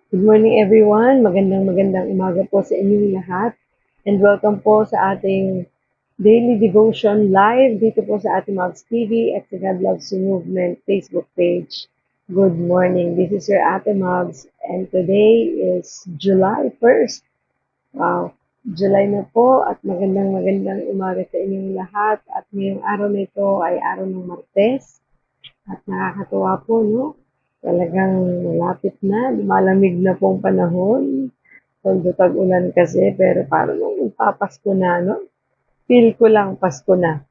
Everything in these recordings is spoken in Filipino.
Good morning everyone. Magandang umaga po sa inyong lahat. And welcome po sa ating Daily Devotion Live dito po sa ating Mobs TV at sa God Loves You Movement Facebook page. Good morning. This is your Ate Mobs and today is July 1st. Wow, July na po at magandang umaga sa inyong lahat. At ngayong araw na ito ay araw ng Martes. At nakakatuwa po, no? Talagang malapit na, malamig na pong panahon. Although tag-ulan kasi, pero parang nung magpapasko na, no? Feel ko lang Pasko na.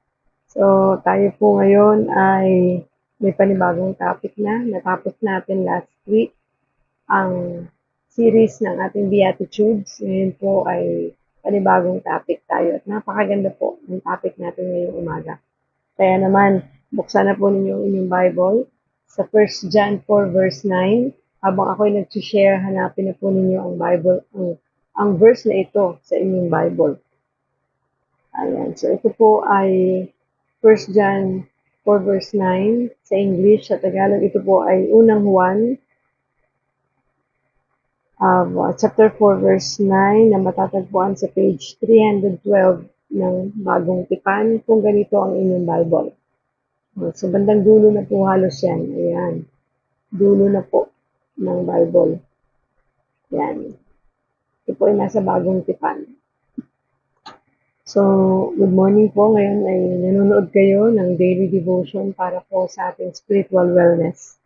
So, tayo po ngayon ay may panibagong topic na. Natapos natin last week ang series ng ating Beatitudes. Ngayon po ay panibagong topic tayo. At napakaganda po ng topic natin ngayong umaga. Kaya naman, buksan na po ninyo ang inyong Bible sa 1 John 4 verse 9. Habang ako'y nag-share, hanapin na po ninyo ang Bible, ang verse na ito sa inyong Bible. Ayan. So, ito po ay 1 John 4 verse 9 sa English. Sa Tagalog, ito po ay unang Juan, chapter 4 verse 9 na matatagpuan sa page 312 ng Bagong Tipan kung ganito ang inyong Bible. Sa bandang dulo na po halos yan. Ayan. Dulo na po ng Bible. Yan. Ito po ay nasa Bagong Tipan. So, good morning po. Ngayon ay nanonood kayo ng daily devotion para po sa ating spiritual wellness.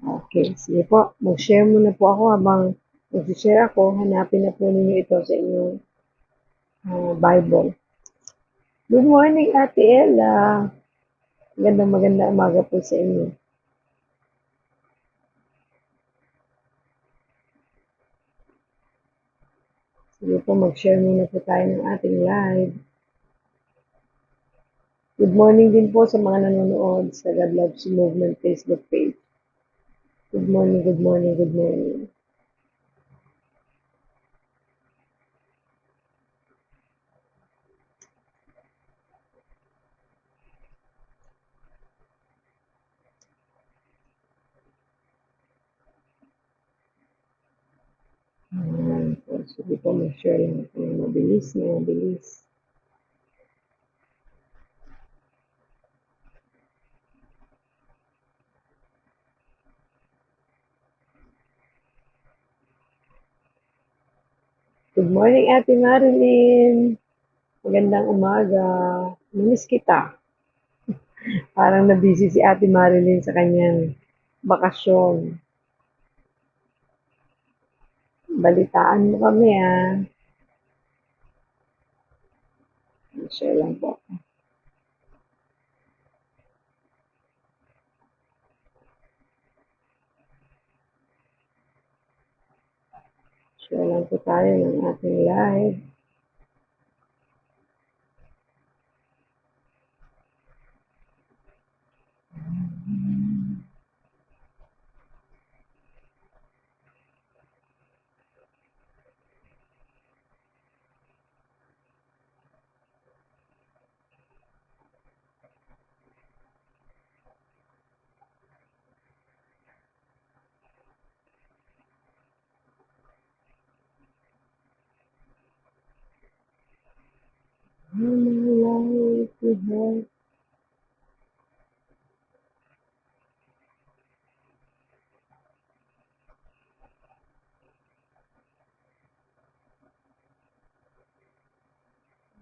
Okay, sige po. Mag-share muna po ako habang mag-share ako. Hanapin na po ninyo ito sa inyong Bible. Good morning, Ate Ella. Magandang umaga po sa inyo. Sige po, mag-share muna po tayo ng ating live. Good morning din po sa mga nanonood sa God Loves You Movement Facebook page. Good morning, good morning, good morning. Ayan po, sige po, mag-share lang po ng mabilis. Good morning, Ate Marilyn. Magandang umaga. Miss kita. Parang na-busy si Ate Marilyn sa kanyang bakasyon. Balitaan mo kami, ah. Share lang po. Share lang po tayo ng ating live.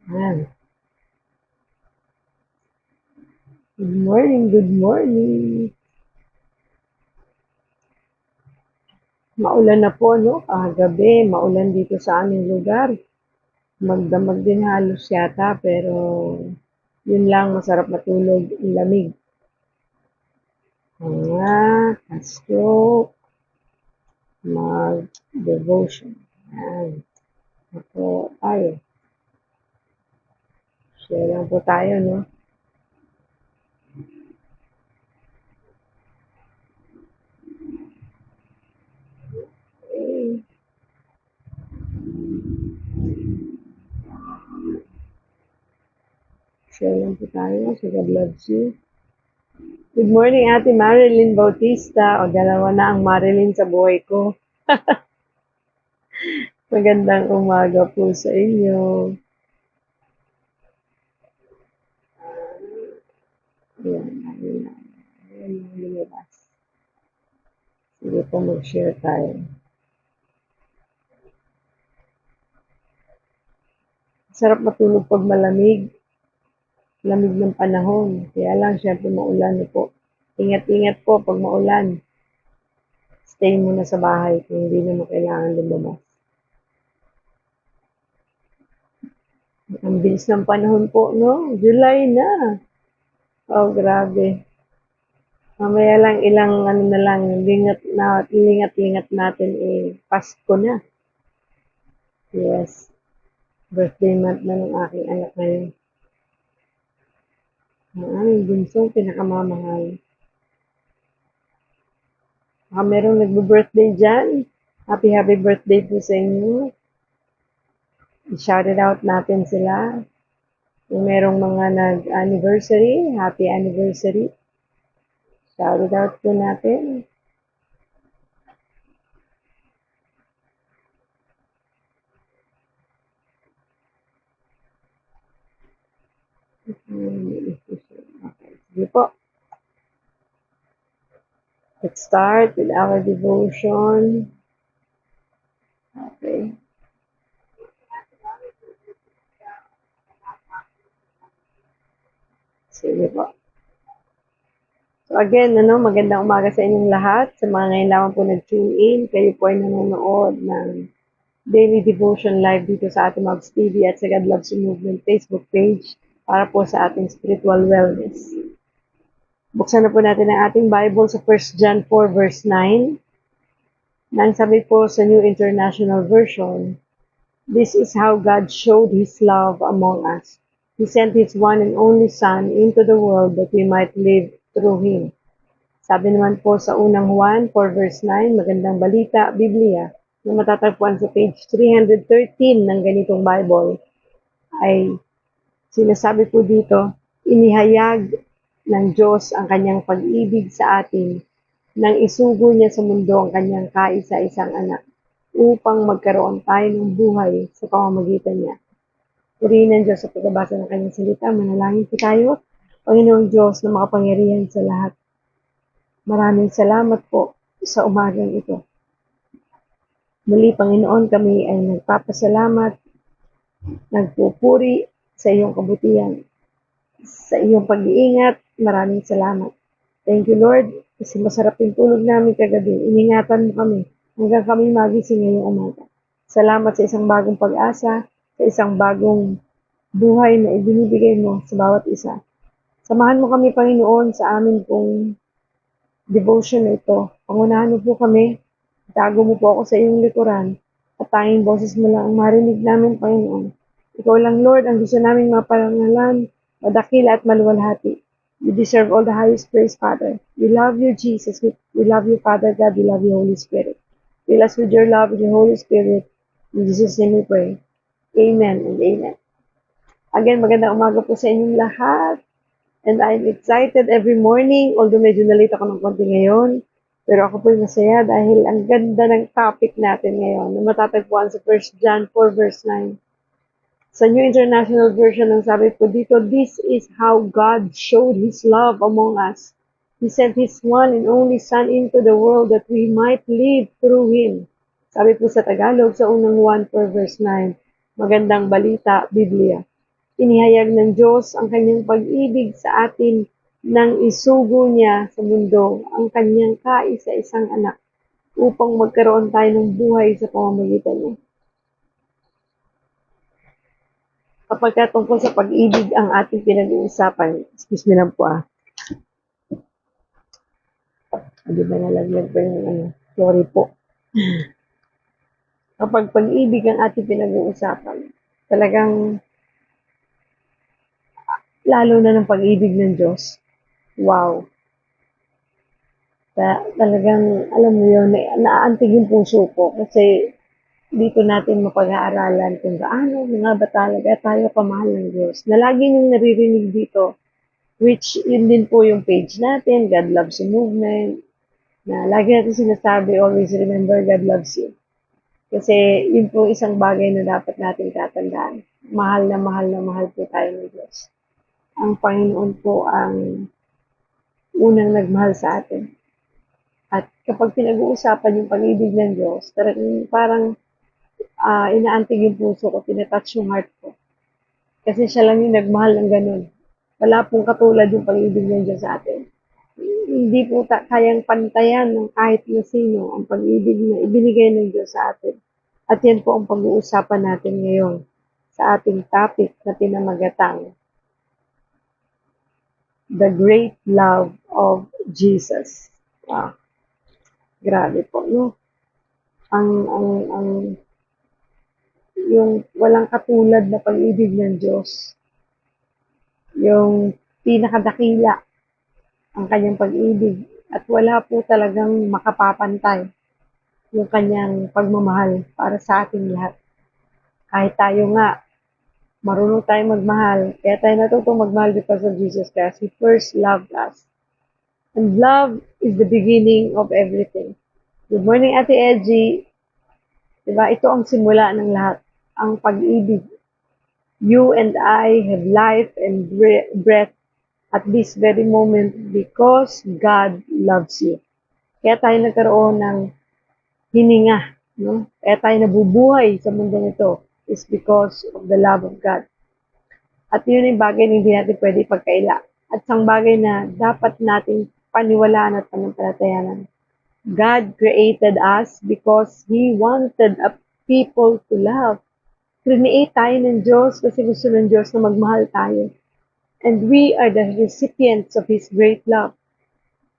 Ayan. Good morning, good morning. Maulan na po, no? Kagabi, maulan dito sa aming lugar. Magdamag din halos yata, pero yun lang, masarap matulog, ang lamig. Mga ka-stroke, mag-devotion. Ayan. Ako tayo. Share lang po tayo, no? Okay. Share lang po tayo sa God Loves You. Good morning, Ate Marilyn Bautista. O, dalawa na ang Marilyn sa buhay ko. Magandang umaga po sa inyo. Ayan, ayan, ayan, lumabas. Sige po, mag-share tayo. Sarap matulog pag malamig. Lamig ng panahon. Kaya lang, syempre, maulan na po. Ingat-ingat po pag maulan. Stay muna sa bahay kung hindi naman kailangan lumabas. Ang bilis ng panahon po, no? July na. Oh, grabe. Mamaya lang ilang ano na lang, lingat-lingat natin Pasko na. Yes. Birthday month na ng aking anak ngayon. Ang aming bunsong pinakamamahal. Baka merong nagbe-birthday dyan. Happy birthday po sa inyo. I-shout it out natin sila. Kung merong mga nag-anniversary, happy anniversary. Shout it out po natin. Okay, sige po. Let's start with our devotion. Okay. Sige po. So again, magandang umaga sa inyong lahat. Sa mga ngayon lamang po nag-tune in, kayo po ay nanonood ng Daily Devotion Live dito sa ating Mobs TV at sa God Loves You Movement Facebook page para po sa ating spiritual wellness. Buksan na po natin ang ating Bible sa 1 John 4 verse 9. Nang sabi po sa New International Version, "This is how God showed His love among us. He sent His one and only Son into the world that we might live through Him." Sabi naman po sa unang Juan 4 verse 9, magandang balita, Biblia, na matatagpuan sa page 313 ng ganitong Bible, ay sinasabi po dito, inihayag ng Diyos ang kanyang pag-ibig sa atin nang isugo niya sa mundo ang kanyang kaisa-isang anak upang magkaroon tayo ng buhay sa pamamagitan niya. Purihin ng Diyos sa pagbabasa ng kanyang salita. Manalangin po tayo. Panginoong Diyos na makapangyarihan sa lahat. Maraming salamat po sa umagang ito. Muli, Panginoon, kami ay nagpapasalamat, nagpupuri sa iyong kabutihan, sa iyong pag-iingat. Maraming salamat. Thank you, Lord, kasi masarap yung tulog namin kagabi. Iningatan mo kami hanggang kami magising ngayong umaga. Salamat sa isang bagong pag-asa, sa isang bagong buhay na ibinibigay mo sa bawat isa. Samahan mo kami, Panginoon, sa amin pong devotion na ito. Pangunahan mo po kami, itago mo po ako sa iyong likuran, at tanging boses mo lang ang marinig namin, Panginoon. Ikaw lang, Lord, ang gusto naming maparangalan, madakila at maluwalhati. You deserve all the highest praise, Father. We love you, Jesus. We love you, Father God. We love you, Holy Spirit. Fill us with your love, with your Holy Spirit. In Jesus' name we pray. Amen and amen. Again, magandang umaga po sa inyong lahat. And I'm excited every morning, although medyo nalate ako ng konti ngayon. Pero ako po'y masaya dahil ang ganda ng topic natin ngayon na matatagpuan sa 1 John 4 verse 9. Sa New International Version, ang sabi po dito, "This is how God showed His love among us. He sent His one and only Son into the world that we might live through Him." Sabi po sa Tagalog, sa unang 1 verse 9, magandang balita, Biblia. Inihayag ng Diyos ang kanyang pag-ibig sa atin nang isugo niya sa mundo ang kanyang kaisa-isang anak upang magkaroon tayo ng buhay sa pamamagitan niya. Kapag tungkol sa pag-ibig ang ating pinag-uusapan, excuse me lang po Hindi ba nalagyan pa yung sorry po. Kapag pag-ibig ang ating pinag-uusapan, talagang lalo na ng pag-ibig ng Diyos. Wow. Talagang, alam mo yun, naaantig yung puso ko kasi dito natin mapag-aaralan kung gaano nga ba talaga tayo kamahal ng Diyos. Na lagi niyong naririnig dito which yun din po yung page natin, God Loves You Movement, na lagi natin sinasabi, always remember God loves you. Kasi yun po isang bagay na dapat natin tatandaan. Mahal na mahal na mahal po tayo ng Diyos. Ang Panginoon po ang unang nagmahal sa atin. At kapag pinag-uusapan yung pag-ibig ng Diyos, parang inaantig yung puso ko, tinatouch yung heart ko. Kasi siya lang yung nagmahal ng ganun. Wala pong katulad yung pag-ibig ng Diyos sa atin. Hindi po kayang pantayan ng kahit na sino ang pag-ibig na ibinigay ng Diyos sa atin. At yan po ang pag-uusapan natin ngayon sa ating topic na pinamagatang The Great Love of Jesus. Wow. Grabe po, no? Ang yung walang katulad na pag-ibig ng Diyos. Yung pinakadakila ang kanyang pag-ibig at wala po talagang makapapantay yung kanyang pagmamahal para sa ating lahat. Kahit tayo nga, marunong tayong magmahal, kaya tayo natutong magmahal because of Jesus Christ. He first loved us. And love is the beginning of everything. Good morning, Ate Edgy. Diba? Ito ang simula ng lahat. Ang pag-ibig. You and I have life and breath at this very moment because God loves you. Kaya tayo nagkaroon ng hininga, no? Kaya tayo nabubuhay sa mundong ito is because of the love of God. At yun yung bagay na hindi natin pwede ipagkaila. At isang bagay na dapat nating paniwalaan at panampalatayanan. God created us because He wanted a people to love. Create tayo ng Diyos kasi gusto ng Diyos na magmahal tayo. And we are the recipients of His great love.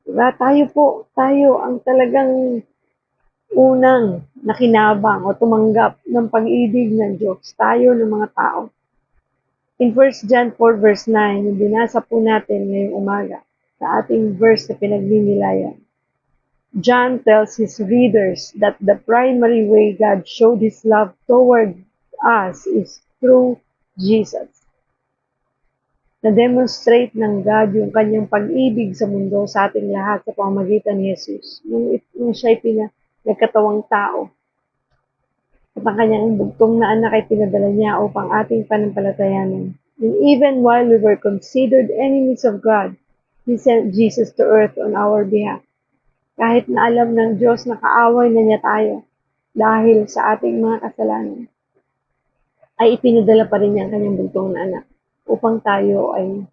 Diba? Tayo ang talagang unang nakinabang o tumanggap ng pag-ibig ng Diyos. Tayo ng mga tao. In 1 John 4 verse 9, yung binasa po natin ngayong umaga, sa ating verse na pinagninilayan, John tells his readers that the primary way God showed His love toward us is through Jesus. Na-demonstrate ng God yung kanyang pag-ibig sa mundo sa ating lahat sa pamamagitan ni Jesus. Nung siya'y nagkatawang tao. At ang kanyang bugtong na anak ay pinadala niya upang ating panampalatayanan. And even while we were considered enemies of God, He sent Jesus to earth on our behalf. Kahit na alam ng Diyos na kaaway na niya tayo dahil sa ating mga kasalanan, ay ipinadala pa rin niya ang kanyang bugtong na anak upang tayo ay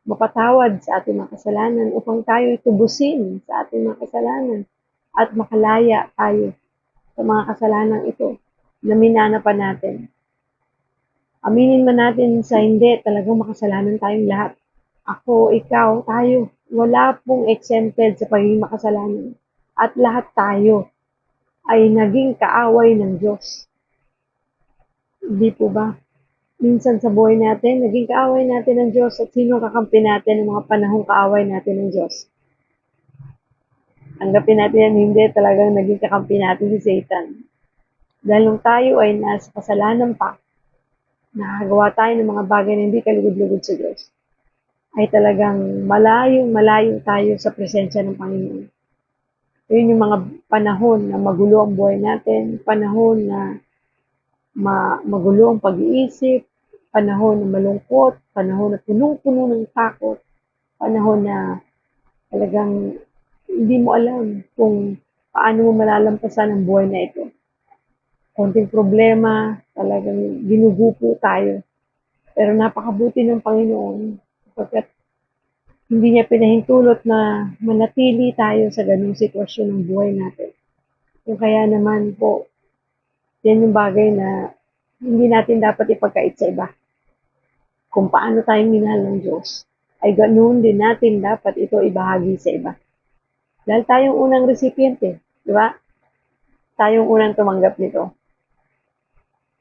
mapatawad sa ating mga kasalanan, upang tayo ay tubusin sa ating mga kasalanan at makalaya tayo sa mga kasalanan ito na minana pa natin. Aminin man natin sa hindi, talagang makasalanan tayong lahat. Ako, ikaw, tayo. Wala pong exempted sa pagiging makasalanan. At lahat tayo ay naging kaaway ng Diyos. Hindi po ba? Minsan sa buhay natin, naging kaaway natin ng Diyos at sino kakampi natin ng mga panahong kaaway natin ng Diyos. Tanggapin natin yan, hindi talagang naging kakampi natin si Satan. Dahil nung tayo ay nasa kasalanan pa, nakagawa tayo ng mga bagay na hindi kalugod-lugod sa Diyos, ay talagang malayong-malayo tayo sa presensya ng Panginoon. Yun yung mga panahon na magulo ang buhay natin, panahon na magulo ang pag-iisip, panahon na malungkot, panahon na punong-puno ng takot, panahon na talagang hindi mo alam kung paano mo malalampasan ang buhay na ito. Konting problema, talagang ginugupo tayo. Pero napakabuti ng Panginoon sapagkat hindi niya pinahintulot na manatili tayo sa ganung sitwasyon ng buhay natin. Kung kaya naman po, yan yung bagay na hindi natin dapat ipagkait sa iba. Kung paano tayo minahal ng Diyos, ay ganoon din natin dapat ito ibahagi sa iba. Dahil tayong unang recipiente, di ba? Tayong unang tumanggap nito.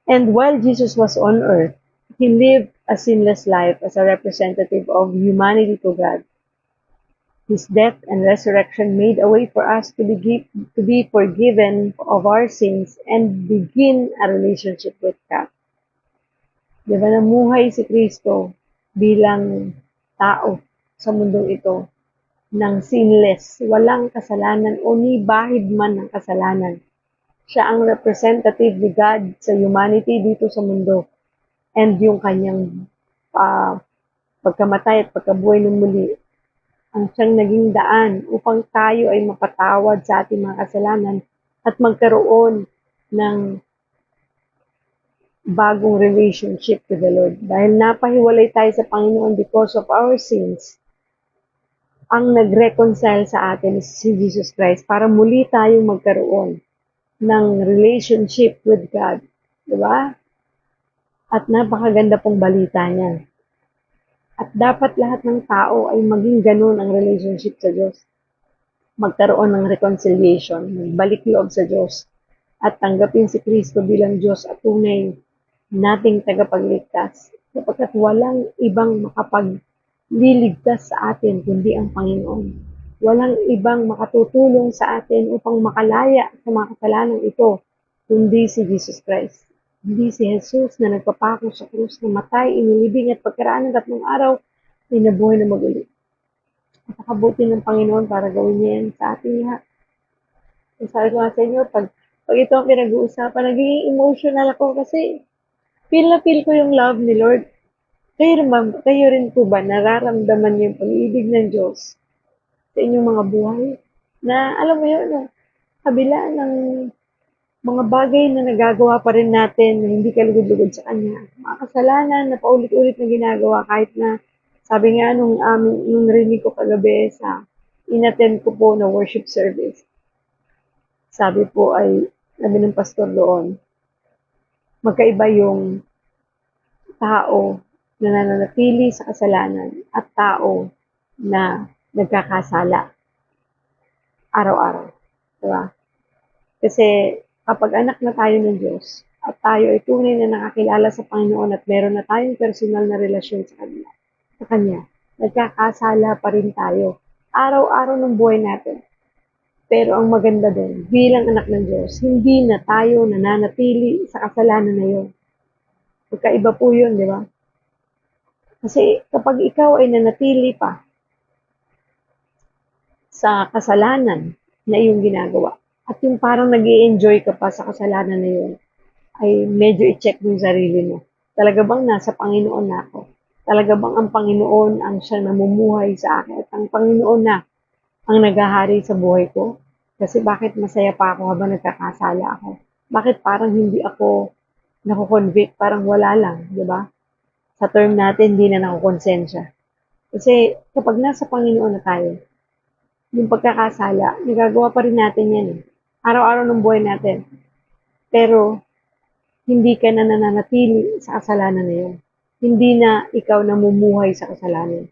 And while Jesus was on earth, He lived a sinless life as a representative of humanity to God. His death and resurrection made a way for us to be forgiven of our sins and begin a relationship with God. Di ba namuhay si Kristo bilang tao? sa mundong ito ng sinless, walang kasalanan o ni bahid man ng kasalanan. Siya ang representative ni God sa humanity dito sa mundo, and yung kanyang pagkamatay at pagkabuhay ng muli ang siyang naging daan upang tayo ay mapatawad sa ating mga kasalanan at magkaroon ng bagong relationship with the Lord. Dahil napahiwalay tayo sa Panginoon because of our sins, ang nag-reconcile sa atin is si Jesus Christ para muli tayong magkaroon ng relationship with God. Diba? At napakaganda pong balita niya. At dapat lahat ng tao ay maging ganun ang relationship sa Diyos. Magkaroon ng reconciliation, magbalik loob sa Diyos, at tanggapin si Kristo bilang Diyos at tunay nating tagapagligtas. Sapagkat walang ibang makapagliligtas sa atin kundi ang Panginoon. Walang ibang makatutulong sa atin upang makalaya sa mga kasalanan ito kundi si Jesus Christ. Hindi si Jesus na nagpapako sa krus, namatay, inilibing at pagkaraan ng 3 araw ay nabuhay na muli. Napakabuti ng Panginoon para gawin niya yan sa ating lahat. Sabi ko nga sa inyo, pag ito ang pinag-uusapan, naging emotional ako kasi feel na feel ko yung love ni Lord. Kayo rin po ba nararamdaman niyo yung pag-ibig ng Diyos sa inyong mga buhay? Na alam mo yun, kabila ng mga bagay na nagagawa pa rin natin na hindi kalugod-lugod sa Kanya. Mga kasalanan na paulit-ulit na ginagawa kahit na sabi nga nung narinig ko kagabi sa inattend ko po na worship service. Sabi po ay, sabi ng pastor doon, magkaiba yung tao na nananatili sa kasalanan at tao na nagkakasala araw-araw. Diba? Kasi kapag anak na tayo ng Diyos at tayo ay tunay na nakakilala sa Panginoon at meron na tayong personal na relasyon sa Kanya, nagkakasala pa rin tayo araw-araw ng buhay natin. Pero ang maganda din, bilang anak ng Diyos, hindi na tayo nananatili sa kasalanan na yun. Magkaiba po yun, di ba? Kasi kapag ikaw ay nanatili pa sa kasalanan na iyong ginagawa, at yung parang nag-i-enjoy ka pa sa kasalanan na yun, ay medyo i-check mo yung sarili mo. Talaga bang nasa Panginoon na ako? Talaga bang ang Panginoon ang siya namumuhay sa akin? At ang Panginoon na ang naghahari sa buhay ko? Kasi bakit masaya pa ako habang nagkakasala ako? Bakit parang hindi ako nakukonvict? Parang wala lang, di ba? Sa term natin, hindi na nakukonsensya. Kasi kapag nasa Panginoon na tayo, yung pagkakasala, nagagawa pa rin natin yan eh. Araw-araw ng buhay natin. Pero, hindi ka na nananatili sa kasalanan na yun. Hindi na ikaw namumuhay sa kasalanan.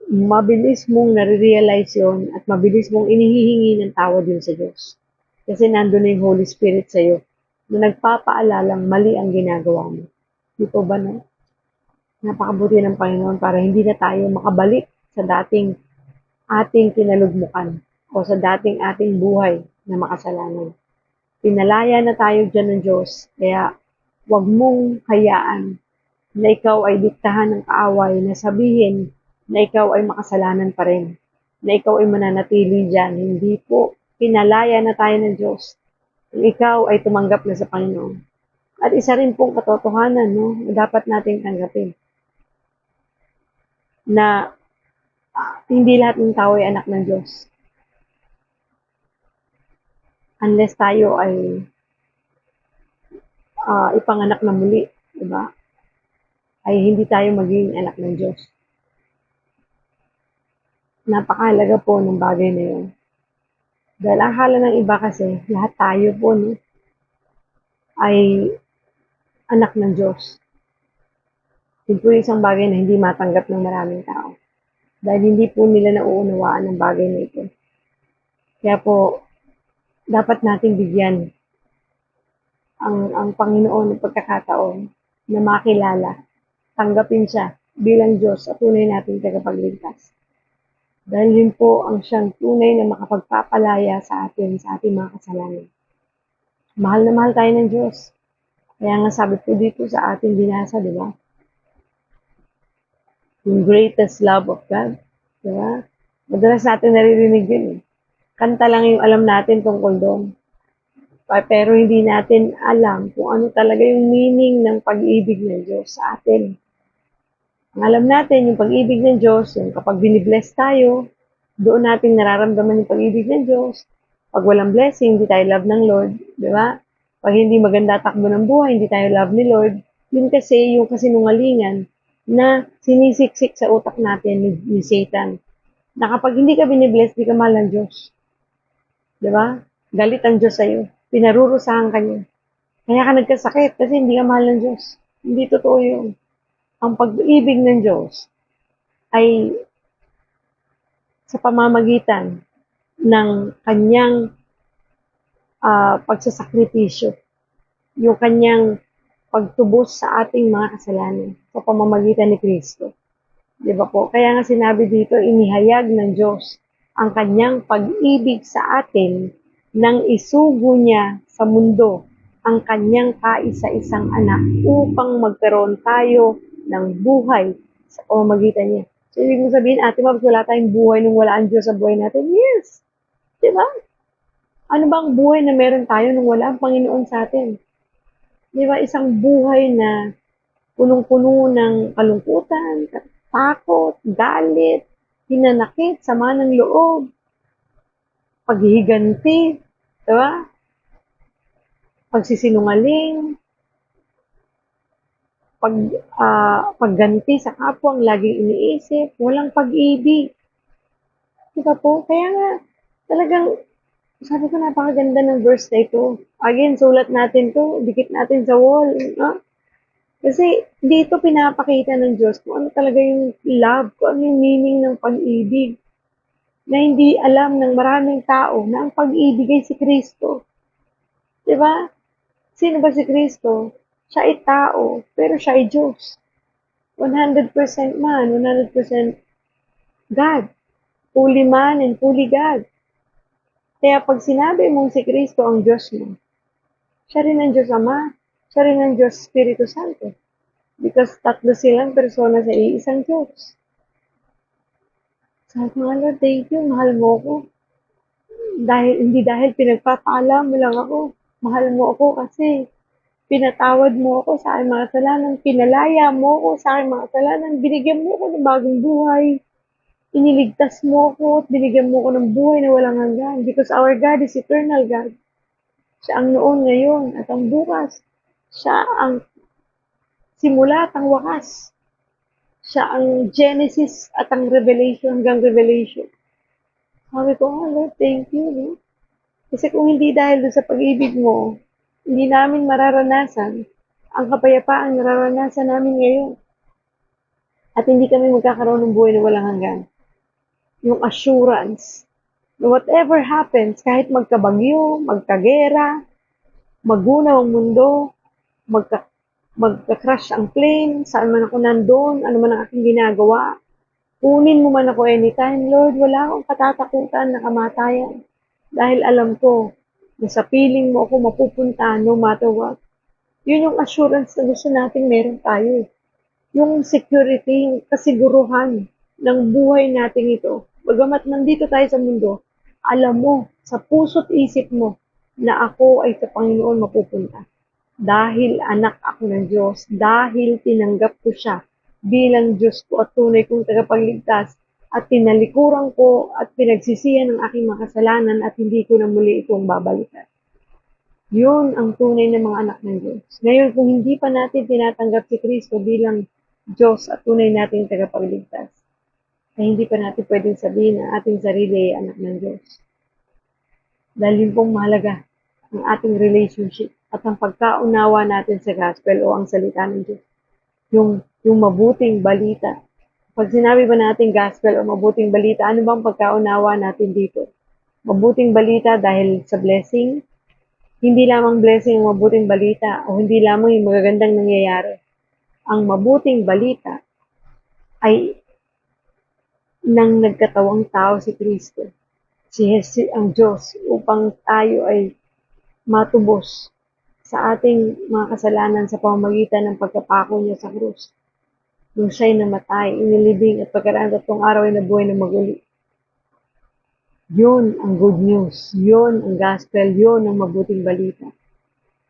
Mabilis mong nare-realize yun at mabilis mong inihihingi ng tawad yun sa Diyos. Kasi nandun na yung Holy Spirit sa'yo na nagpapaalalang mali ang ginagawa mo. Dito ba no? Napakabuti ng Panginoon para hindi na tayo makabalik sa dating ating kinalugmukan o sa dating ating buhay na makasalanan. Pinalaya na tayo dyan ng Diyos, kaya huwag mong hayaan na ikaw ay diktahan ng kaaway na sabihin na ikaw ay makasalanan pa rin, na ikaw ay mananatili dyan. Hindi po, pinalaya na tayo ng Diyos kung ikaw ay tumanggap na sa Panginoon. At isa rin pong katotohanan, no, na dapat nating tanggapin na hindi lahat ng tao ay anak ng Diyos. Unless tayo ay ipanganak na muli, di ba? Ay hindi tayo magiging anak ng Diyos. Napakahalaga po ng bagay na yun. Dahil akala ng iba kasi, lahat tayo po no, ay anak ng Diyos. Yun po isang bagay na hindi matanggap ng maraming tao. Dahil hindi po nila nauunawaan ang bagay na ito. Kaya po, dapat nating bigyan ang Panginoon ng pagkakataon na makilala, tanggapin siya bilang Diyos at tunay nating tagapagligtas. Dahil yun po ang siyang tunay na makapagpapalaya sa atin, sa ating mga kasalanan. Mahal na mahal tayo ng Diyos. Kaya nga sabi po dito sa ating binasa, di ba? yung greatest love of God. Diba? Madalas natin naririnig yun eh. Kanta lang yung alam natin tungkol doon. Pero hindi natin alam kung ano talaga yung meaning ng pag-ibig ng Diyos sa atin. Ang alam natin, yung pag-ibig ng Diyos, yung kapag binibless tayo, doon natin nararamdaman yung pag-ibig ng Diyos. Pag walang blessing, hindi tayo love ng Lord. Di ba? Pag hindi maganda takbo ng buhay, hindi tayo love ni Lord. Yun kasi yung kasinungalingan na sinisiksik sa utak natin ni Satan. Na kapag hindi ka binibless, di ka mahal ng Diyos. Di ba? Galit ang Diyos sa'yo. Pinarurusahan ka niya. Kaya ka nagkasakit kasi hindi ka mahal ng Diyos. Hindi totoo yun. Ang pag-ibig ng Diyos ay sa pamamagitan ng kanyang pagsasakripisyo, yung kanyang pagtubos sa ating mga kasalanan sa pamamagitan ni Kristo. Di ba po? Kaya nga sinabi dito, inihayag ng Diyos ang kanyang pag-ibig sa atin nang isugo niya sa mundo ang kanyang kaisa-isang anak upang magkaroon tayo ng buhay sa pamamagitan niya. So, ibig mo sabihin, Ate Mabs, wala tayong buhay nung wala ang Diyos sa buhay natin? Yes! Di ba? Ano ba ang buhay na meron tayo nung wala ang Panginoon sa atin? Di ba? Isang buhay na punong-puno ng kalungkutan, takot, galit, hinanakit, sama ng loob, paghihiganti, di ba? Pagsisinungaling, pagganti sa kapwa ang laging iniisip, walang pag-ibig. Di ba po? Kaya nga, talagang, sabi ko napakaganda ng verse na ito. Again, sulat natin to, dikit natin sa wall. No? Kasi dito pinapakita ng Diyos kung ano talaga yung love, kung ano yung meaning ng pag-ibig. Na hindi alam ng maraming tao na ang pag-ibig ay si Kristo. Di ba? Sino ba si Kristo? Siya ay tao, pero siya ay Diyos. 100% man, 100% God. Fully man and fully God. Kaya pag sinabi mong si Kristo ang Diyos mo, siya rin ang Diyos Ama, siya rin ang Diyos Espiritu Santo. Because tatlo silang persona sa iisang Diyos. Sabi ko, Lord, thank you, mahal mo ko. Hindi dahil pinagpapaalam mo lang ako. Mahal mo ako kasi pinatawad mo ako sa aking mga kasalanan. Pinalaya mo ako sa aking mga kasalanan. Binigyan mo ako ng bagong buhay. Iniligtas mo ako at binigyan mo ako ng buhay na walang hanggan. Because our God is eternal God. Siya ang noon, ngayon, at ang bukas. Siya ang simula at ang wakas. Siya ang Genesis at ang Revelation hanggang Revelation. Sabi ko, Lord, thank you. No? Kasi kung hindi dahil doon sa pag-ibig mo, hindi namin mararanasan ang kapayapaang nararanasan namin ngayon. At hindi kami magkakaroon ng buhay na walang hanggan. Yung assurance na whatever happens, kahit magkabagyo, magkagera, magunaw ang mundo, magka-crash ang plane, saan man ako nandun, ano man ang aking ginagawa, kunin mo man ako anytime, Lord, wala akong katatakutan na kamatayan. Dahil alam ko na sa piling mo ako mapupunta no matter what. Yun yung assurance na gusto nating meron tayo. Yung security, yung kasiguruhan ng buhay natin ito. Bagamat nandito tayo sa mundo, alam mo, sa puso't isip mo, na ako ay sa Panginoon mapupunta. Dahil anak ako ng Diyos, dahil tinanggap ko siya bilang Diyos ko at tunay kong tagapagligtas, at tinalikuran ko at pinagsisihan ng aking mga kasalanan at hindi ko na muli itong babalikan. Yun ang tunay na mga anak ng Diyos. Ngayon, kung hindi pa natin tinatanggap si Kristo bilang Diyos at tunay nating tagapagligtas, ay hindi pa natin pwedeng sabihin na ating sarili ay anak ng Diyos. Dahil yun pong mahalaga ang ating relationship at ang pagkaunawa natin sa gospel o ang salita ng Diyos. Yung mabuting balita. Pag sinabi ba natin gospel o mabuting balita, ano bang pagkaunawa natin dito? Mabuting balita dahil sa blessing, hindi lamang blessing ang mabuting balita o hindi lamang yung magagandang nangyayari. Ang mabuting balita ay nang nagkatawang tao si Kristo, si Jesus ang Diyos, upang tayo ay matubos sa ating mga kasalanan sa pamamagitan ng pagkapako niya sa krus. nung siya'y namatay, inilibing at pagkaraan 3 araw ay nabuhay na maguli. Yun ang good news, yun ang gospel, yun ang mabuting balita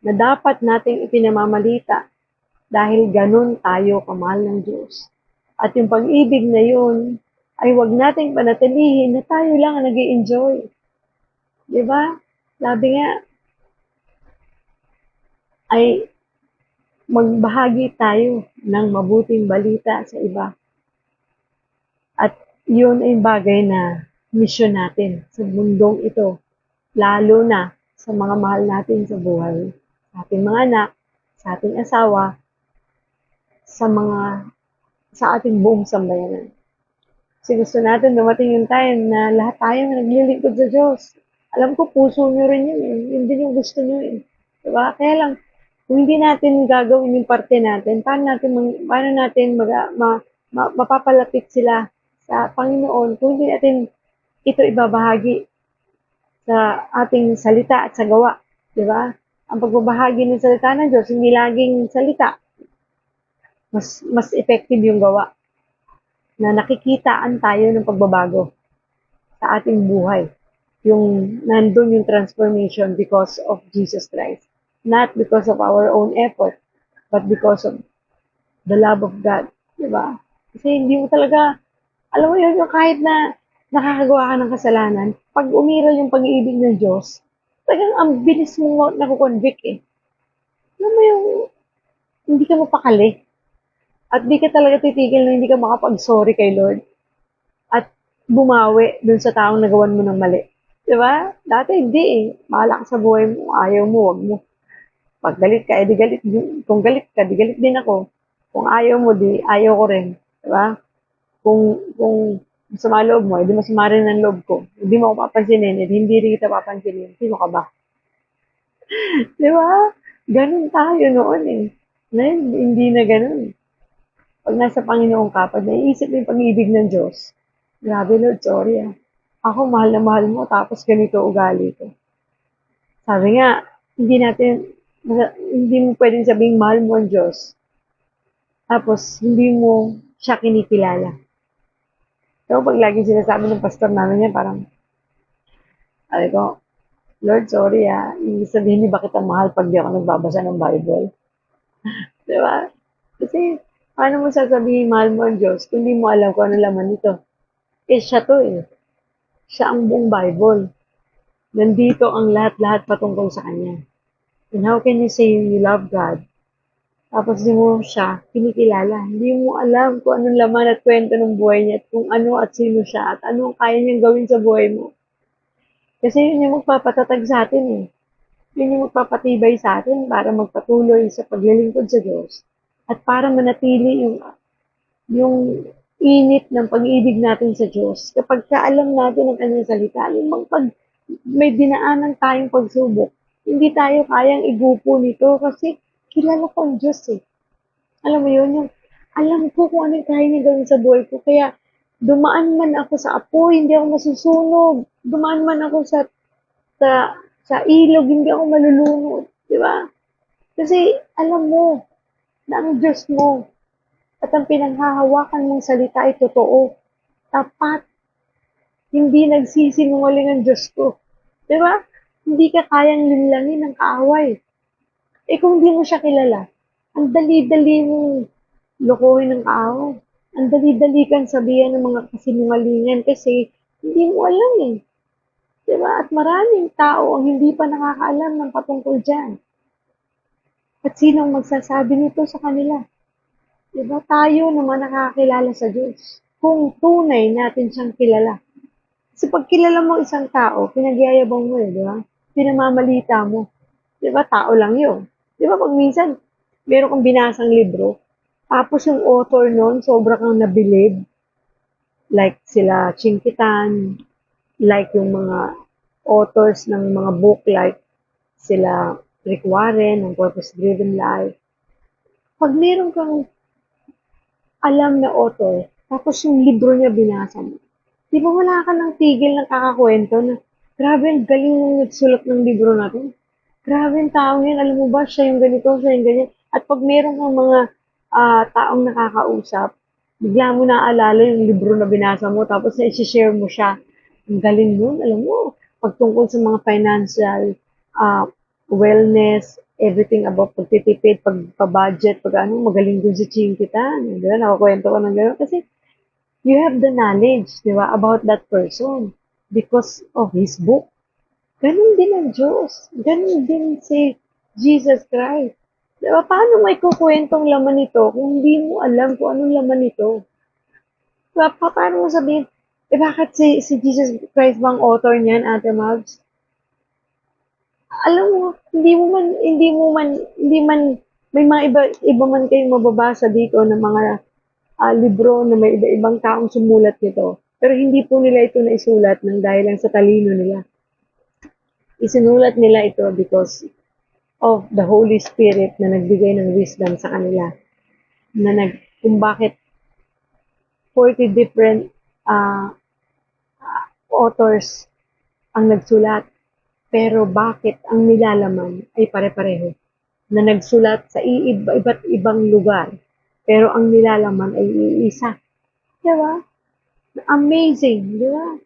na dapat nating ipinamamalita dahil ganun tayo kamahal ng Diyos. At yung pag-ibig na yun ay wag nating panatilihin na tayo lang ang nag-i-enjoy. Di ba? Sabi nga, ay magbahagi tayo ng mabuting balita sa iba. At yun ay bagay na misyon natin sa mundong ito, lalo na sa mga mahal natin sa buhay, sa ating mga anak, sa ating asawa, sa ating buong sambayanan. Kasi gusto natin dumating yung time na lahat tayo naglilingkod sa Diyos. Alam ko, puso nyo rin yun eh. Yun din yung gusto nyo eh. Diba? Kaya lang, kung hindi natin gagawin yung parte natin, paano natin mapapalapit sila sa Panginoon kung hindi natin ito ibabahagi sa ating salita at sa gawa. Diba? Ang pagbabahagi ng salita ng Diyos, hindi laging salita. Mas effective yung gawa na nakikitaan tayo ng pagbabago sa ating buhay. Yung nandun yung transformation because of Jesus Christ. Not because of our own effort, but because of the love of God. Diba? Kasi hindi mo talaga, alam mo yun, yung kahit na nakakagawa ka ng kasalanan, pag umiral yung pag-iibig ng Diyos, talagang ang bilis mong nakukonvict eh. Alam mo yung, hindi ka mapakali. At di ka talaga titigil na hindi ka makapag-sorry kay Lord. At bumawi dun sa taong nagawan mo ng mali. Diba? Dati hindi eh. Bahala ka sa buhay mo. Ayaw mo, wag mo. Pag galit ka, edi galit. Kung galit ka, di galit din ako. Kung ayaw mo, di ayaw ko rin. Diba? Kung masama loob mo, edi masama rin ang loob ko. Hindi mo ako papansinin, edi hindi rin kita papansinin. Sino ka ba? Diba? Ganun tayo noon eh. Ngayon, hindi na ganun. Pag nasa Panginoon ka, pag naiisip mo yung pag-ibig ng Diyos, grabe Lord, sorry ah. Ako mahal na mahal mo, tapos ganito ugali ko. Sabi nga, hindi mo pwedeng sabing mahal mo ang Diyos, tapos hindi mo siya kinikilala. So, pag lagi sinasabi ng pastor namin yan, parang, sabi ko, Lord, sorry ah, ibig sabihin niyo ba kita mahal pag di ako nagbabasa ng Bible? Diba? Kasi, paano mo sasabihin mahal mo ang Diyos kung di mo alam kung ano laman nito? Eh, siya to eh. Siya ang buong Bible. Nandito ang lahat-lahat patungkol sa Kanya. And how can you say you love God? Tapos di mo siya kinikilala. Hindi mo alam kung anong laman at kwento ng buhay niya at kung ano at sino siya at ano ang kaya niyang gawin sa buhay mo. Kasi yun yung magpapatatag sa atin eh. Yun yung magpapatibay sa atin para magpatuloy sa paglilingkod sa Diyos at para manatili yung init ng pag-ibig natin sa Diyos. Kapag kaalam natin ang kanyang salita, yung pag may dinaanan tayong pagsubok, hindi tayo kayang igupo nito kasi kilala ko ang Diyos eh. Alam mo yun, yung alam ko kung ano yung kaya niya gawin sa buhay ko. Kaya dumaan man ako sa apoy, hindi ako masusunog. Dumaan man ako sa, sa ilog, hindi ako malulunod. Di ba? Kasi alam mo na ang Diyos mo at ang pinanghahawakan mong salita ay totoo, tapat, hindi nagsisinungaling ang Diyos ko. Di ba? Hindi ka kayang linlangin ng kaaway. Eh kung di mo siya kilala, ang dali-dali mong lokohin ng kaaway. Ang dali-dali kang sabihan ng mga kasinungalingan kasi hindi mo alam eh. Di ba? At maraming tao ang hindi pa nakakaalam ng patungkol dyan. At sinong magsasabi nito sa kanila? Diba tayo naman nakakilala sa Diyos kung tunay natin siyang kilala. Kasi pag kilala mo isang tao, pinagyayabang mo eh, di ba? Pinamamalita mo. Di ba? Tao lang yun. Di ba pag minsan, meron kang binasang libro, tapos yung author nun, sobra kang nabilib, like sila Chinkitan, like yung mga authors ng mga book like sila Rick Warren, ng Purpose Driven Life. Pag meron kang alam na author, tapos yung libro niya binasa mo. Di ba wala ka ng tigil ng kakakwento na, grabe, ang galing ng nagsulat ng libro na to. Grabe ang taong yan, alam mo ba, siya yung ganito, siya yung ganyan. At pag meron kang mga taong nakakausap, Bigla mo naaalala yung libro na binasa mo, tapos na-share mo siya. Ang galing nun, alam mo, pagtungkol sa mga financial, ah, wellness, everything about pagtitipid, pagpa-budget, pag ano, magaling dun si Chinkitan. Di ba? Nakakwento ko ng gano'n. Kasi you have the knowledge, di ba, about that person because of his book. Ganun din ang Diyos. Ganun din si Jesus Christ. Diba, paano may kukwentong laman nito kung hindi mo alam kung anong laman nito? Diba, paano mo sabihin, bakit si Jesus Christ bang author niyan, Ate Mabs? Alam mo, hindi man, may mga iba man kayong mababasa dito ng mga libro na may iba-ibang taong sumulat nito. Pero hindi po nila ito naisulat ng dahil lang sa talino nila. Isinulat nila ito because of the Holy Spirit na nagbigay ng wisdom sa kanila. Kung bakit 40 different uh, authors ang nagsulat, pero bakit ang nilalaman ay pare-pareho? Na nagsulat sa iba't ibang lugar, pero ang nilalaman ay iisa. Di ba? Amazing, di ba?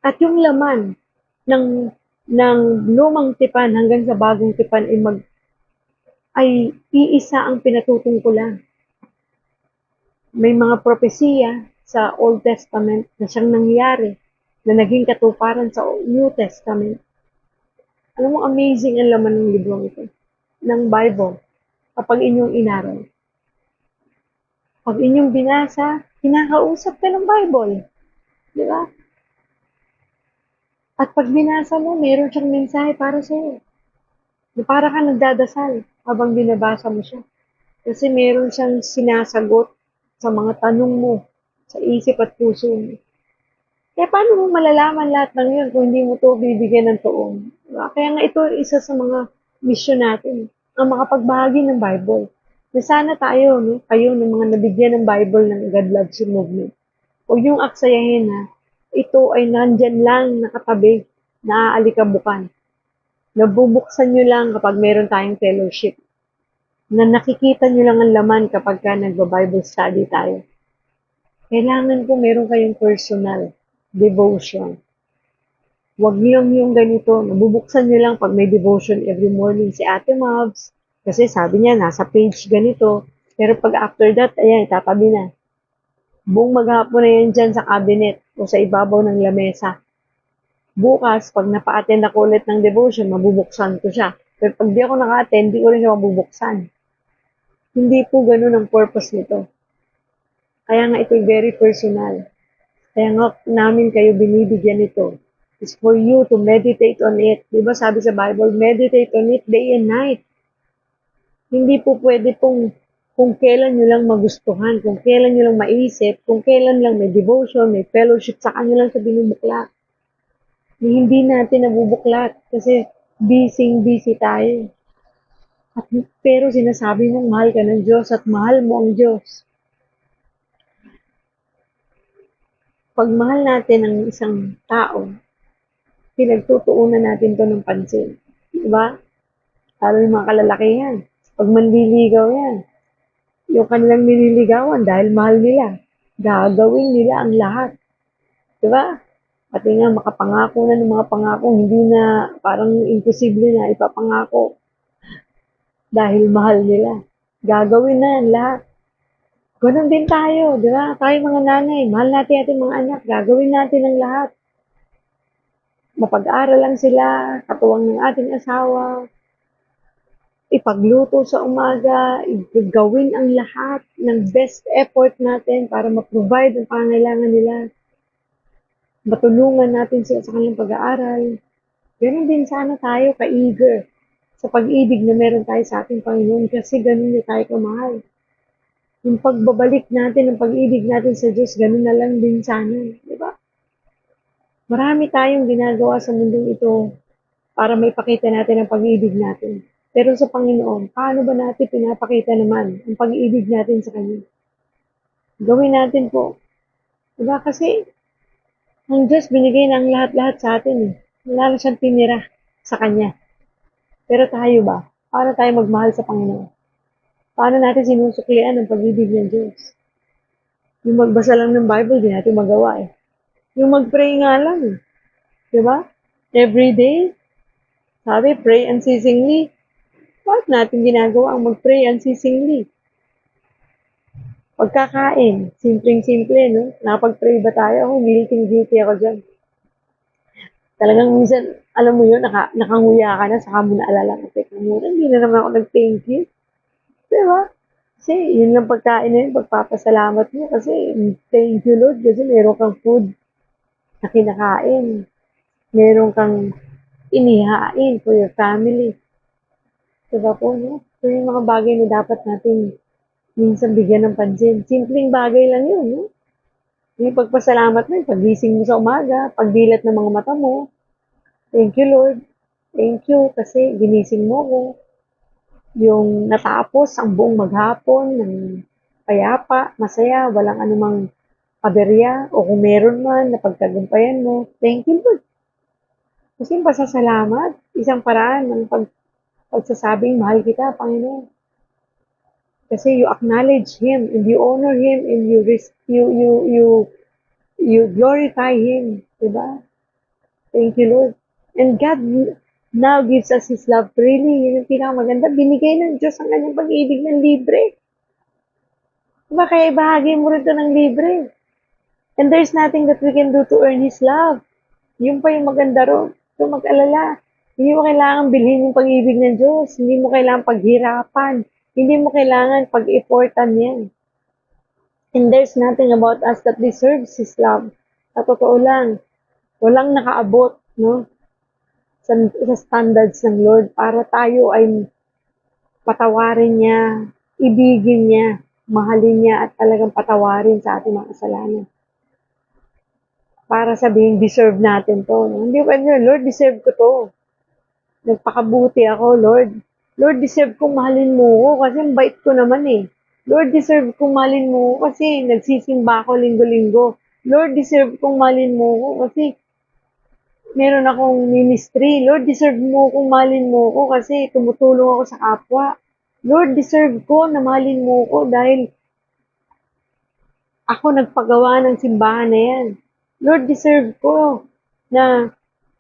At yung laman ng ng lumang tipan hanggang sa bagong tipan ay iisa ang pinatutungkulan. May mga propesiya sa Old Testament na siyang nangyari na naging katuparan sa New Testament. Alam mo, amazing ang laman ng librong ito, ng Bible, kapag inyong inaral. Pag inyong binasa, kinakausap ka ng Bible. Di ba? At pag binasa mo, meron siyang mensahe para sa iyo. Na para ka nagdadasal habang binabasa mo siya. Kasi meron siyang sinasagot sa mga tanong mo sa isip at puso mo. Kaya paano mo malalaman lahat ng yun kung hindi mo to bibigyan ng tuon? Diba? Kaya nga ito isa sa mga mission natin, ang makapagbahagi ng Bible. Na sana tayo, no, kayo ng mga nabigyan ng Bible ng God Loves You Movement. Huwag yung aksayahin na ito ay nandyan lang nakatabi, naaalikabukan. Nabubuksan nyo lang kapag meron tayong fellowship. Na nakikita nyo lang ang laman kapag ka nagba-Bible study tayo. Kailangan po meron kayong personal devotion. Huwag lang yung ganito, nabubuksan nyo lang pag may devotion every morning si Ate Mavs. Kasi sabi niya, nasa page ganito. Pero pag after that, ayan, tatabi na. Buong maghapon na yan dyan sa cabinet o sa ibabaw ng lamesa. Bukas, pag napa-attend ako ulit ng devotion, mabubuksan ko siya. Pero pag di ako naka-attend, di ko rin siya mabubuksan. Hindi po ganun ang purpose nito. Kaya nga ito very personal. Kaya nga namin kayo binibigyan ito. It's for you to meditate on it. Diba sabi sa Bible, meditate on it day and night. Hindi po pwede kung kailan nyo lang magustuhan, kung kailan nyo lang maisip, kung kailan lang may devotion, may fellowship, saka nyo lang sa binubuklat. Hindi natin nabubuklat kasi busy tayo. Pero sinasabi mong mahal ka ng Diyos at mahal mo ang Diyos. Pag mahal natin ang isang tao, pinagtutuunan natin to ng pansin. Diba? Lalo yung mga kalalakihan. Pag manliligaw yan, yung kanilang nililigawan dahil mahal nila, gagawin nila ang lahat. Diba? Pati nga makapangako na ng mga pangako, hindi na parang imposible na ipapangako dahil mahal nila. Gagawin na ang lahat. Ganun din tayo, di ba? Tayo mga nanay, mahal natin ating mga anak, gagawin natin ang lahat. Mapag-aral lang sila, katuwang ng ating asawa, ipagluto sa umaga, gawin ang lahat ng best effort natin para ma-provide ang pangangailangan nila. Matulungan natin sila sa kanilang pag-aaral. Ganun din sana tayo ka-eager sa pag-ibig na meron tayo sa ating Panginoon kasi ganun na tayo kamahal. Yung pagbabalik natin, ang pag-ibig natin sa Diyos, ganun na lang din sana. Di ba? Marami tayong ginagawa sa mundong ito para maipakita natin ang pag-ibig natin. Pero sa Panginoon, paano ba natin pinapakita naman ang pag-ibig natin sa Kanya? Gawin natin po. Diba? Kasi ang Diyos binigay ng lahat-lahat sa atin. Wala na siyang tinira sa Kanya. Pero tayo ba? Paano tayo magmahal sa Panginoon? Paano natin sinusuklian ang pag-ibig ng Diyos? Yung magbasa lang ng Bible, di natin magawa eh. Yung mag-pray nga lang, eh. Di ba? Every day, sabi, pray unceasingly. Bakit natin ginagawa ang mag-pray unceasingly? Pagkakain, simpleng-simple, no? Nakapag-pray ba tayo? Ako, guilty ako dyan. Talagang minsan, alam mo yun, nakanguya ka na, saka mo naalala ka, teka muna, hindi na naman ako nag-thank you. Diba? Kasi yun lang pagkain na yun, pagpapasalamat mo. Kasi thank you Lord, kasi meron kang food na kinakain. Meron kang inihain for your family. Diba po, no? So yung mga bagay na dapat natin minsan bigyan ng pansin. Simpleng bagay lang yun, no? Yung pagpasalamat mo, yung pagising mo sa umaga, pagdilat ng mga mata mo, thank you Lord. Thank you kasi ginising mo ko. Yung natapos ang buong maghapon ng payapa, masaya, walang anumang aberya o kung meron man na pagtagumpayan mo, thank you Lord. Kasi yung pasasalamat, isang paraan ng pagsasabing mahal kita, Panginoon. Kasi you acknowledge Him and you honor Him and you glorify Him. Diba? Thank you Lord. And God now gives us His love freely. Yun yung pinakamaganda. Binigay ng Diyos ang kanyang pag-ibig ng libre. Diba? Kaya ibahagi mo rin ito ng libre. And there's nothing that we can do to earn His love. Yun pa yung maganda ron. So mag-alala. Hindi mo kailangan bilhin yung pag-ibig ng Diyos. Hindi mo kailangan paghirapan. Hindi mo kailangan pag-effortan yan. And there's nothing about us that deserves His love. Sa totoo lang, walang nakaabot, no? Sa standards ng Lord para tayo ay patawarin niya, ibigin niya, mahalin niya at talagang patawarin sa ating mga kasalanan. Para sabihin, deserve natin to. No? Hindi pwede, Lord, deserve ko to. Nagpakabuti ako, Lord. Lord, deserve kong mahalin mo ko kasi bait ko naman eh. Lord, deserve kong mahalin mo ko kasi nagsisimba ako linggo-linggo. Lord, deserve kong mahalin mo ko kasi meron akong ministry. Lord, deserve mo kong mahalin mo ko kasi tumutulong ako sa kapwa. Lord, deserve ko na mahalin mo ko dahil ako nagpagawa ng simbahan na yan. Lord, deserve ko na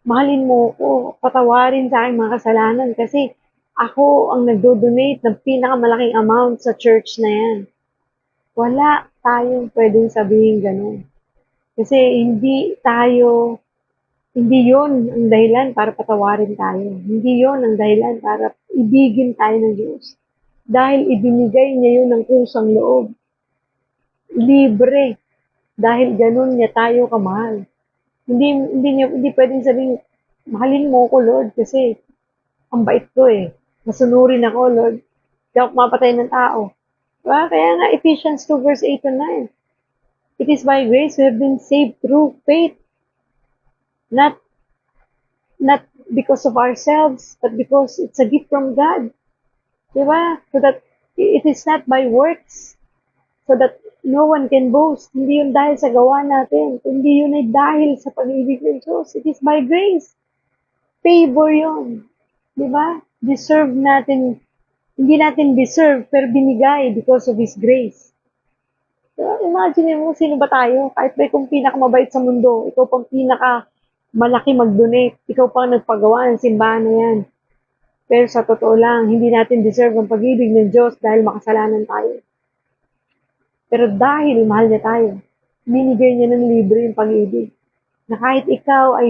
mahalin mo ko, patawarin sa aking mga kasalanan kasi ako ang nagdo-donate ng pinakamalaking amount sa church na yan. Wala tayong pwedeng sabihin ganun. Kasi hindi yon ang dahilan para patawarin tayo. Hindi yon ang dahilan para ibigin tayo ng Diyos. Dahil ibinigay niya yun ng kusang loob. Libre. Dahil ganun niya tayo kamahal. Hindi pwedeng sabihin, mahalin mo ko, Lord, kasi ang bait ko eh. Masunurin ako, Lord. Hindi ako mapatay ng tao. Diba? Kaya nga, Ephesians 2 verse 8 and 9. It is by grace we have been saved through faith. Not because of ourselves, but because it's a gift from God. Diba? So that it is not by works. So that no one can boast. Hindi yun dahil sa gawa natin. Hindi yun ay dahil sa pag-ibig ng Diyos. It is by grace. Favor yun. Diba? Deserve natin, hindi natin deserve, pero binigay because of His grace. Diba? Imagine mo, sino ba tayo? Kahit ba kung pinakamabait sa mundo, ikaw pang malaki mag-donate, ikaw pang nagpagawa ng simbahan na yan. Pero sa totoo lang, hindi natin deserve ang pag-ibig ng Diyos dahil makasalanan tayo. Pero dahil mahal niya tayo, binigay niya ng libre yung pag-ibig. Na kahit ikaw ay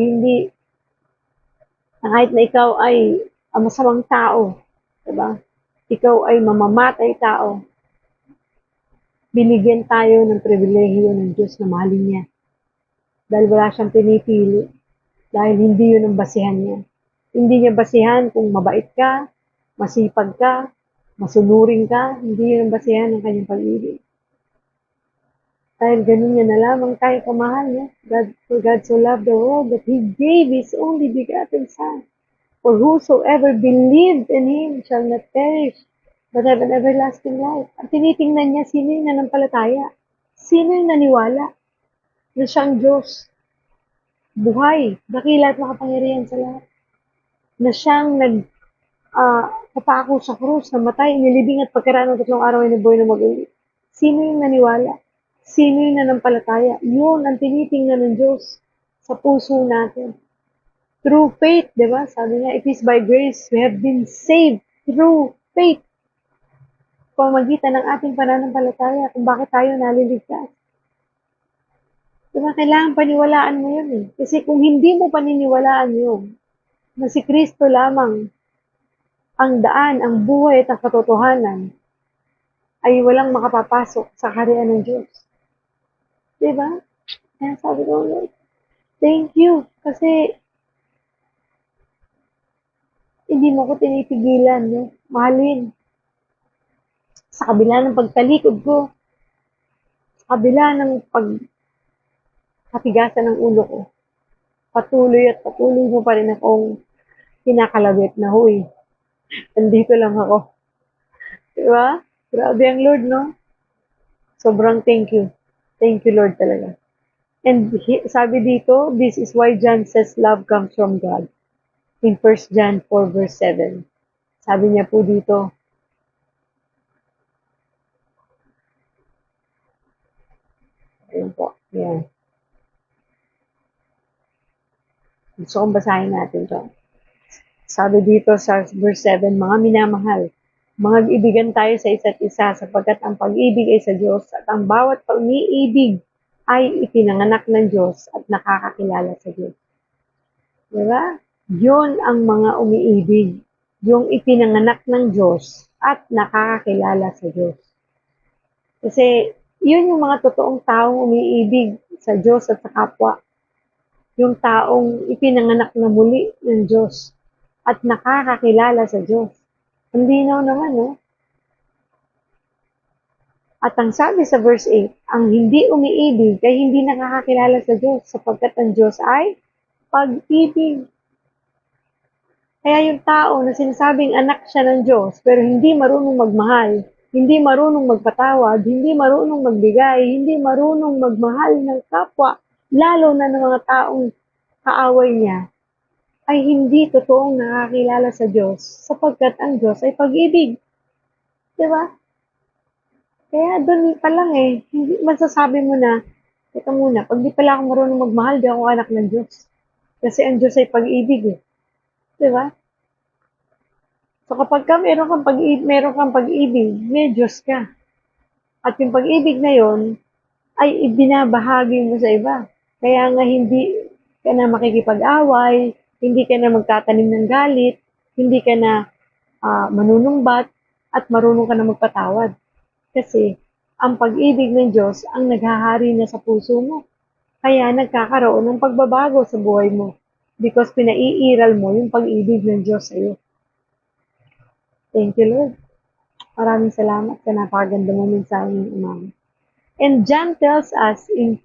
kahit na ikaw ay masamang tao, diba? Ikaw ay mamamatay tao, binigyan tayo ng pribilehiyo ng Diyos na mahalin niya. Dahil wala siyang pinipili. Dahil hindi yun ang basihan niya. Hindi niya basihan kung mabait ka, masipag ka, masunurin ka. Hindi yun ang basihan ng kanyang pag-ibig. Dahil ganun niya na lamang tayo kamahal niya. For God so loved the world that He gave His only begotten Son. For whosoever believed in Him shall not perish, but have an everlasting life. At tinitingnan niya sino yung nanampalataya. Sino yung naniwala na siyang Diyos. Buhay, dakila at makapangyarihan sa lahat. Na siyang papako sa krus, namatay, nilibing at pagkaraan ng 3 araw ay nabuhay na mag-ulit. Sino yung naniwala? Sino yung nanampalataya? Yun ang tinitingnan ng Diyos sa puso natin. Through faith, di ba? Sabi niya, it is by grace we have been saved through faith. Pamagitan ng ating pananampalataya kung bakit tayo naliligtas. Diba, kailangan paniwalaan mo yun eh. Kasi kung hindi mo paniniwalaan yun, na si Kristo lamang ang daan, ang buhay at ang katotohanan, ay walang makapapasok sa kaharian ng Diyos. Diba? Kaya sabi ko, Lord, thank you. Kasi hindi mo ko tinipigilan, no? Mahalin. Sa kabila ng pagtalikod ko, sa kabila ng pagkatigasan ng ulo ko, patuloy at patuloy mo pa rin akong kinakalabit na, huy, nandito lang ako. Diba? Grabe ang Lord, no? Sobrang thank you. Thank you, Lord, talaga. And sabi dito, this is why John says love comes from God. In 1 John 4 verse 7. Sabi niya po dito, ayun po, yan. Gusto kong basahin natin to. Sabi dito sa verse 7, mga minamahal, mag-ibigan tayo sa isa't isa sapagkat ang pag-ibig ay sa Diyos at ang bawat pag-iibig ay ipinanganak ng Diyos at nakakakilala sa Diyos. Diba? Yun ang mga umiibig. Yung ipinanganak ng Diyos at nakakakilala sa Diyos. Kasi yun yung mga totoong taong umiibig sa Diyos at sa kapwa. Yung taong ipinanganak na muli ng Diyos at nakakakilala sa Diyos. Ang linaw naman, no? At ang sabi sa verse 8, ang hindi umiibig ay hindi nakakakilala sa Diyos sapagkat ang Diyos ay pag-ibig. Kaya yung tao na sinasabing anak siya ng Diyos pero hindi marunong magmahal, hindi marunong magpatawad, hindi marunong magbigay, hindi marunong magmahal ng kapwa, lalo na ng mga taong kaaway niya, ay hindi totoong nakakilala sa Diyos sapagkat ang Diyos ay pag-ibig. Diba? Kaya doon pa lang eh, hindi, masasabi mo na, teka muna, pag di pala ako marunong magmahal, di ako anak ng Diyos. Kasi ang Diyos ay pag-ibig eh. Diba? So kapag meron kang pag-ibig, may Diyos ka. At yung pag-ibig na yon ay ibinabahagi mo sa iba. Kaya nga hindi ka na makikipag-away, hindi ka na magtatanim ng galit, hindi ka na manunumbat, at marunong ka na magpatawad. Kasi ang pag-ibig ng Diyos ang naghahari na sa puso mo. Kaya nagkakaroon ng pagbabago sa buhay mo. Because pinaiiral mo yung pag-ibig ng Diyos sa iyo. Thank you, Lord. Maraming salamat sa napakaganda mo mensahe ng umaga. And John tells us in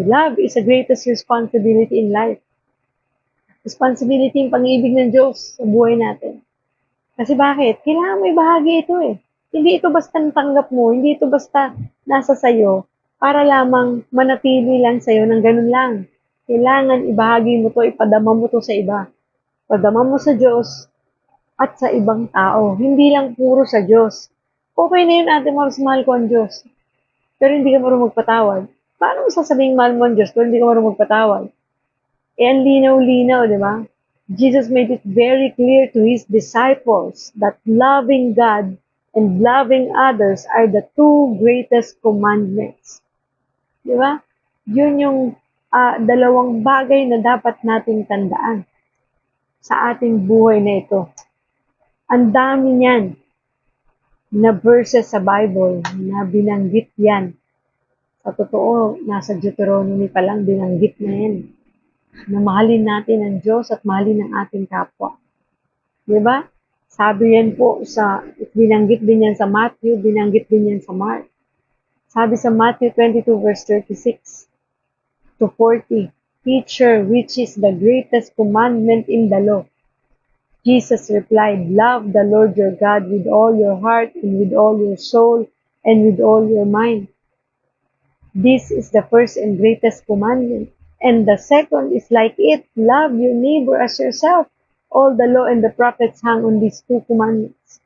love is the greatest responsibility in life. Responsibility yung pag-ibig ng Diyos sa buhay natin. Kasi bakit? Kailangan mo ibahagi ito eh. Hindi ito basta natanggap mo, hindi ito basta nasa sayo para lamang manatili lang sayo ng ganun lang. Kailangan ibahagi mo to, ipadama mo to sa iba. Padama mo sa Diyos, at sa ibang tao. Hindi lang puro sa Diyos. Okay na yun, ate, mas mahal ko ang Diyos. Pero hindi ka marunong magpatawad. Paano mo sasabing mahal mo ang Diyos pero hindi ka marunong magpatawad? Eh, ang linaw-linaw, di ba? Jesus made it very clear to His disciples that loving God and loving others are the two greatest commandments. Di ba? Yun yung dalawang bagay na dapat nating tandaan sa ating buhay na ito. Ang dami niyan na verses sa Bible na binanggit yan. Sa totoo, nasa Deuteronomy pa lang binanggit na yan. Na mahalin natin ang Diyos at mahalin ang ating kapwa. Diba? Sabi yan po binanggit din yan sa Matthew, binanggit din yan sa Mark. Sabi sa Matthew 22 verse 36 to 40, Teacher, which is the greatest commandment in the law? Jesus replied, love the Lord your God with all your heart and with all your soul and with all your mind. This is the first and greatest commandment. And the second is like it, love your neighbor as yourself. All the law and the prophets hang on these two commandments.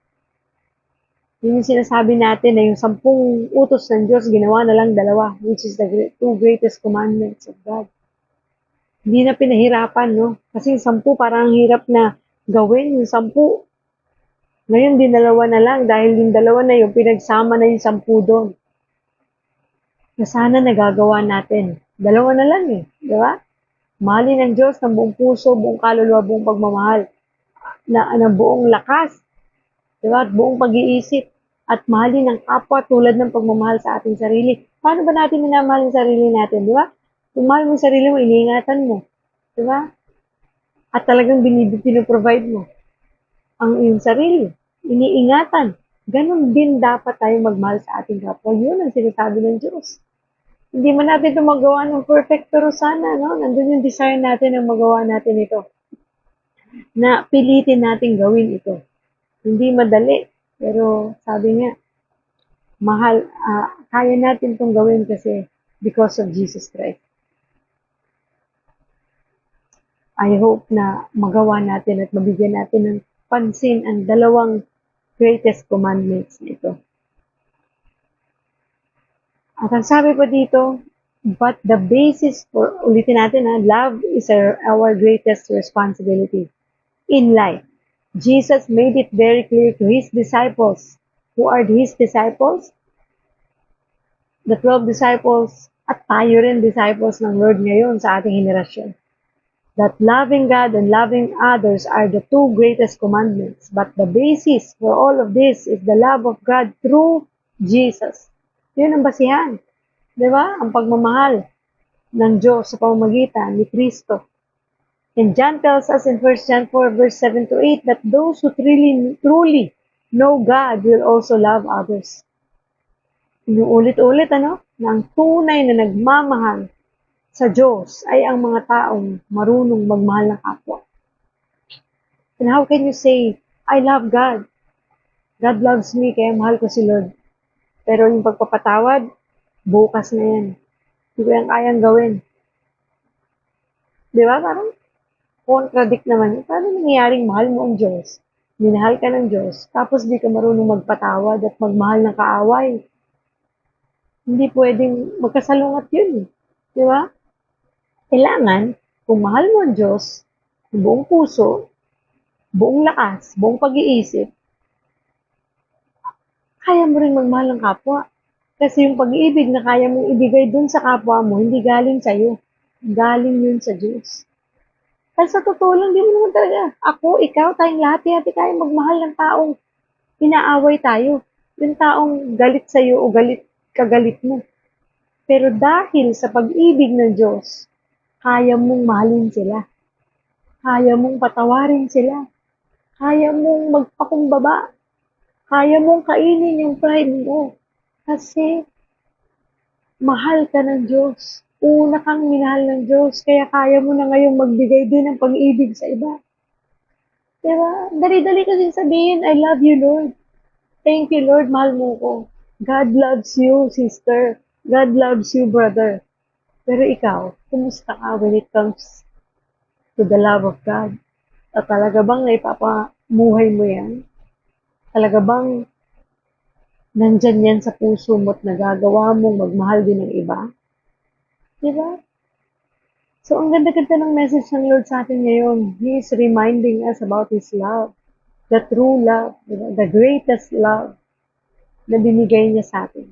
Yun yung sinasabi natin na yung 10 utos ng Diyos, ginawa na lang 2, which is the two greatest commandments of God. Hindi na pinahirapan, no? Kasi yung 10 parang hirap na gawin, yung 10. Ngayon, dinalawa na lang dahil yung 2 na yung pinagsama na yung 10 doon. Na sana nagagawa natin. 2 na lang eh, di ba? Mahalin ng Diyos ng buong puso, buong kaluluwa, buong pagmamahal, ng buong lakas, di ba? At buong pag-iisip. At mahalin ng kapwa tulad ng pagmamahal sa ating sarili. Paano ba natin minamahal ang sarili natin, di ba? Kung mahal mo yung sarili mo, iniingatan mo. Di ba? At talagang pinoprovide mo ang iyong sarili. Iniingatan. Ganon din dapat tayo magmahal sa ating kapwa. Yun ang sinasabi ng Diyos. Hindi man natin ito magawa ng perfect, pero sana, no? Nandun yung desire natin na magawa natin ito. Na pilitin natin gawin ito. Hindi madali, pero sabi niya, kaya natin itong gawin kasi because of Jesus Christ. I hope na magawa natin at mabigyan natin ng pansin ang 2 greatest commandments nito. At ang sabi pa dito, but the basis for, ulitin natin love is our greatest responsibility in life. Jesus made it very clear to His disciples. Who are His disciples? The 12 disciples at tayo rin disciples ng Lord ngayon sa ating henerasyon. That loving God and loving others are the 2 greatest commandments. But the basis for all of this is the love of God through Jesus. Yun ang basihan. Diba? Ang pagmamahal ng Diyos sa pamamagitan ni Kristo. And John tells us in 1 John 4 verse 7 to 8 that those who truly know God will also love others. Inuulit-ulit na ang tunay na nagmamahal sa Diyos ay ang mga taong marunong magmahal ng kapwa. And how can you say, I love God? God loves me, kaya mahal ko si Lord. Pero yung pagpapatawad, bukas na yan. Hindi ko yan kayang gawin. Di ba? Parang contradict naman. Paano nangyayaring mahal mo ang Diyos? Minahal ka ng Diyos, tapos di ka marunong magpatawad at magmahal ng kaaway. Hindi pwedeng magkasalungat yun. Di ba? Kailangan, kung mahal mo ang Diyos, buong puso, buong lakas, buong pag-iisip, kaya mo rin magmahal ng kapwa. Kasi yung pag-ibig na kaya mong ibigay dun sa kapwa mo, hindi galing sa'yo. Galing yun sa Diyos. Kasi sa totoo lang, di mo naman talaga. Ako, ikaw, tayong lahat, hindi tayo magmahal ng taong inaaway tayo. Yung taong galit sa'yo o kagalit mo. Pero dahil sa pag-ibig ng Diyos, kaya mong mahalin sila. Kaya mong patawarin sila. Kaya mong magpakumbaba. Kaya mong kainin yung pride mo. Kasi mahal ka ng Diyos. Una kang minahal ng Diyos, kaya kaya mo na ngayong magbigay din ng pag-ibig sa iba. Diba? Dali-dali kasi sabihin, I love you, Lord. Thank you, Lord, mahal mo ko. God loves you, sister. God loves you, brother. Pero ikaw, kumusta ka when it comes to the love of God? At talaga bang naipapamuhay mo yan? Talaga bang nandyan yan sa puso mo at nagagawa mong magmahal din ng iba? Diba? So, ang ganda-ganda ng message ng Lord sa atin ngayon. He is reminding us about His love. The true love. Diba? The greatest love na binigay niya sa atin.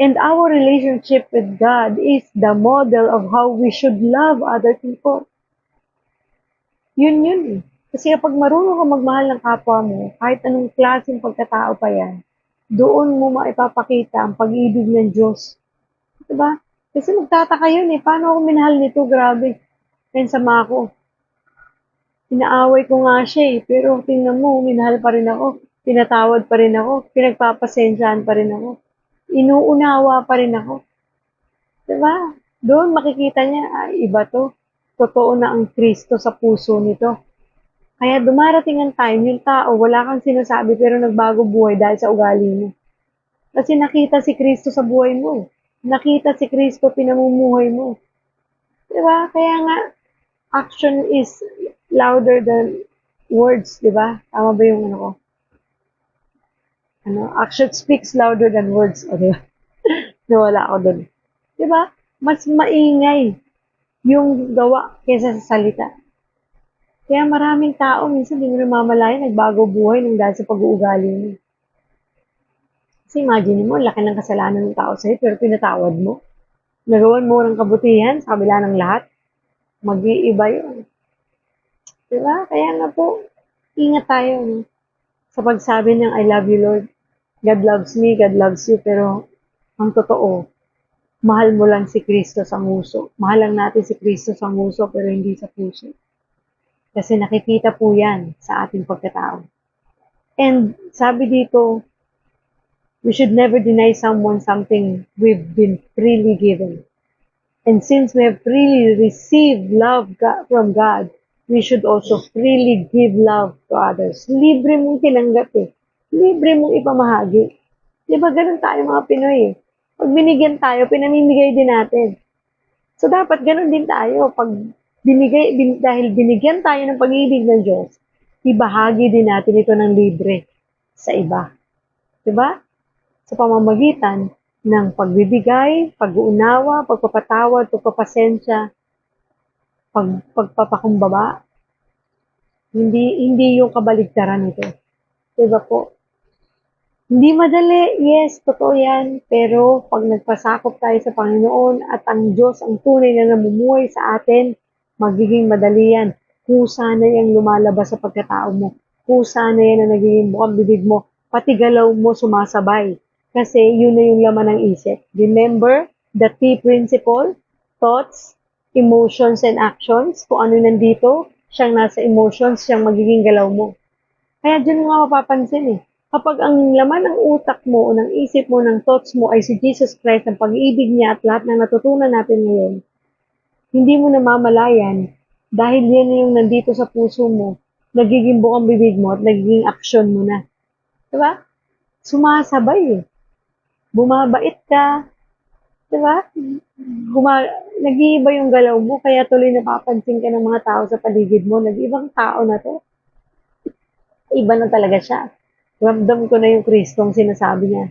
And our relationship with God is the model of how we should love other people. Yun eh. Kasi kapag marunong ka magmahal ng kapwa mo, kahit anong klaseng pagkatao pa yan, doon mo maipapakita ang pag-ibig ng Diyos. Diba? Kasi magtataka yun eh. Paano ako minahal nito? Grabe. Kaya sama ako. Inaaway ko nga siya eh. Pero tingnan mo, minahal pa rin ako. Pinatawad pa rin ako. Pinagpapasensyahan pa rin ako. Inuunawa pa rin ako. Diba? Doon makikita niya, iba to. Totoo na ang Kristo sa puso nito. Kaya dumarating ang time, yung tao, wala kang sinasabi pero nagbago buhay dahil sa ugali mo. Kasi nakita si Kristo sa buhay mo. Nakita si Kristo pinamumuhay mo. Diba? Kaya nga, action is louder than words, diba? Tama ba yung ano ko? Action speaks louder than words. O, diba? Nawala ako dun. Diba? Mas maingay yung gawa kaysa sa salita. Kaya maraming tao, minsan di mo namamalayan, nagbago buhay nang dahil sa pag-uugali mo. Kasi imagine mo, laki ng kasalanan ng tao sa'yo, pero pinatawad mo. Nagawan mo ng kabutihan sa kabila ng lahat. Mag-iiba yun. Diba? Kaya nga po, ingat tayo. No? Sa pagsabi ng I love you, Lord. God loves me, God loves you, pero ang totoo, mahal mo lang si Kristo sa nguso. Mahal lang natin si Kristo sa nguso, pero hindi sa puso. Kasi nakikita po yan sa ating pagkatao. And sabi dito, we should never deny someone something we've been freely given. And since we have freely received love from God, we should also freely give love to others. Libre mong tinanggap eh. Libre mong ipamahagi. Di ba ganun tayo mga Pinoy eh. Pag binigyan tayo, pinamimigay din natin. So dapat ganun din tayo. Pag dahil binigyan tayo ng pag-ibig ng Diyos, ibahagi din natin ito ng libre sa iba. Diba? Sa pamamagitan ng pagbibigay, pag-uunawa, pagpapatawad, pagpapasensya, pagpapakumbaba. Hindi yung kabaligtaran nito. Diba po? Hindi madali, yes, totoo yan. Pero pag nagpasakop tayo sa Panginoon at ang Diyos ang tunay na namumuhay sa atin, magiging madali yan. Kusa na yung lumalabas sa pagkatao mo. Kusa na yan na nagiging bukang bibig mo. Pati galaw mo sumasabay. Kasi yun na yung laman ng isip. Remember the T principle, thoughts, emotions, and actions. Kung ano nandito, siyang nasa emotions, siyang magiging galaw mo. Kaya dyan mo nga mapapansin eh. Kapag ang laman ng utak mo o ng isip mo, ng thoughts mo ay si Jesus Christ, ang pag-ibig niya at lahat ng natutunan natin ngayon, hindi mo namamalayan dahil yan yung nandito sa puso mo, nagiging bukang bibig mo at nagiging aksyon mo na. Diba? Sumasabay eh. Bumabait ka. Diba? Nag-iiba yung galaw mo, kaya tuloy napapansin ka ng mga tao sa paligid mo. Nag-ibang tao na to. Iba na talaga siya. Ramdam ko na yung Kristong sinasabi niya.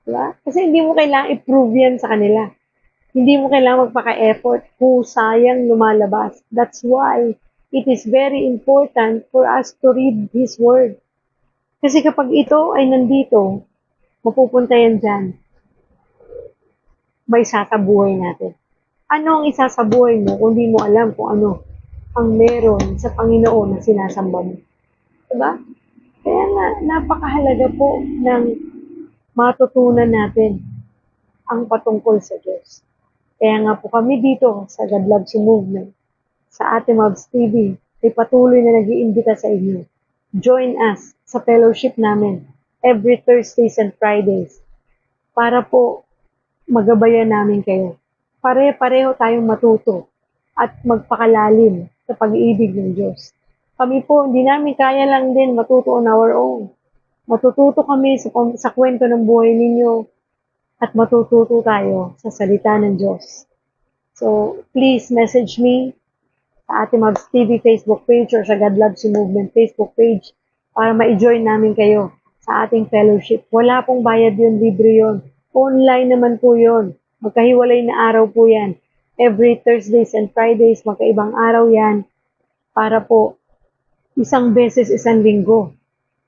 Diba? Kasi hindi mo kailangang i-prove yan sa kanila. Hindi mo kailangang magpaka-effort kung sayang lumalabas. That's why it is very important for us to read His Word. Kasi kapag ito ay nandito, mapupunta yan dyan. May sasabuhay natin. Ano ang isasabuhay mo kung di mo alam kung ano ang meron sa Panginoon na sinasamba mo? Diba? Kaya nga, napakahalaga po ng matutunan natin ang patungkol sa Diyos. Kaya nga po kami dito sa God Loves You Movement, sa Ate Mavs TV, ay patuloy na nag-iimbita sa inyo. Join us sa fellowship namin every Thursdays and Fridays para po magabayan namin kayo. Pare-pareho tayong matuto at magpakalalim sa pag-iibig ng Diyos. Kami po, hindi namin kaya lang din matuto on our own. Matututo kami sa kwento ng buhay ninyo at matututo tayo sa salita ng Diyos. So, please message me sa Ate Mavs TV Facebook page or sa God Loves You Movement Facebook page para ma-join namin kayo sa ating fellowship. Wala pong bayad yun, libre yun. Online naman po yun. Magkahiwalay na araw po yan. Every Thursdays and Fridays, magkaibang araw yan para po isang beses, isang linggo,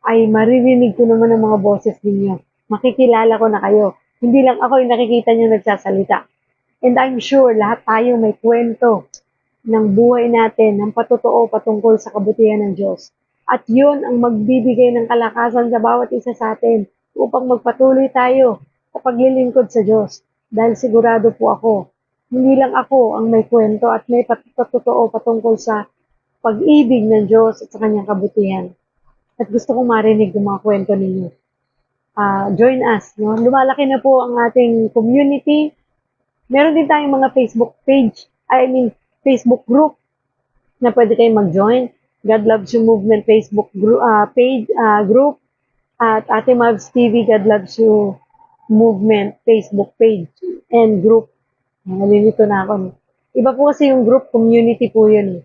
ay maririnig ko naman ang mga boses ninyo. Makikilala ko na kayo. Hindi lang ako yung nakikita nyo nagsasalita. And I'm sure lahat tayo may kwento ng buhay natin, ng patotoo patungkol sa kabutihan ng Diyos. At yun ang magbibigay ng kalakasan sa bawat isa sa atin upang magpatuloy tayo sa paglilingkod sa Diyos. Dahil sigurado po ako, hindi lang ako ang may kwento at may patotoo patungkol sa pag-ibig ng Diyos at sa kanyang kabutihan. At gusto kong marinig yung mga kwento ninyo. Join us. No? Lumalaki na po ang ating community. Meron din tayong mga Facebook page, Facebook group na pwede kayong mag-join. God Loves You Movement Facebook group at Ate Mavs TV God Loves You Movement Facebook page and group. Nalilito na ako. No? Iba po kasi yung group, community po yun.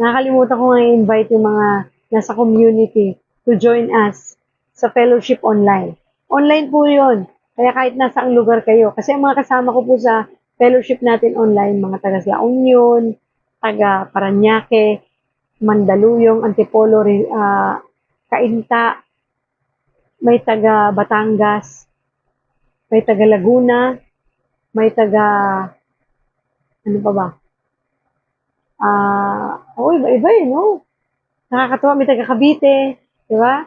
Nakakalimutan ko nga i-invite yung mga nasa community to join us sa fellowship online. Online po yun. Kaya kahit nasang lugar kayo. Kasi ang mga kasama ko po sa fellowship natin online, mga taga La Union, taga Parañaque, Mandaluyong, Antipolo, Cainta, may taga Batangas, may taga Laguna, may taga, ano pa ba? Iba-iba eh, no? Nakakatuwa, may taga Cavite, di ba?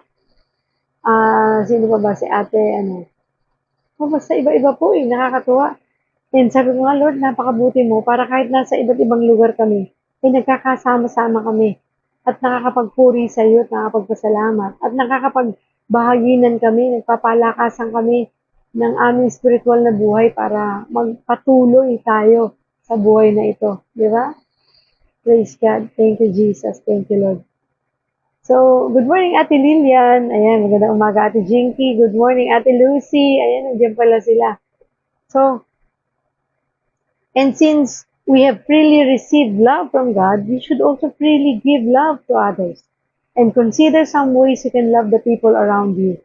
Sino pa ba? Si ate, ano? Basta iba-iba po eh, nakakatuwa. And sabi ko nga, Lord, napakabuti mo para kahit nasa iba't ibang lugar kami, ay nagkakasama-sama kami at nakakapagpuri sa iyo at nakakapagpasalamat at nakakapagbahaginan kami, nagpapalakasan kami ng aming spiritual na buhay para magpatuloy tayo sa buhay na ito. Di ba? Praise God. Thank you, Jesus. Thank you, Lord. So, good morning, Ate Lilian. Ayan, magandang umaga, Ate Jinky. Good morning, Ate Lucy. Ayan, nandiyan pala sila. So, and since we have freely received love from God, we should also freely give love to others. And consider some ways you can love the people around you.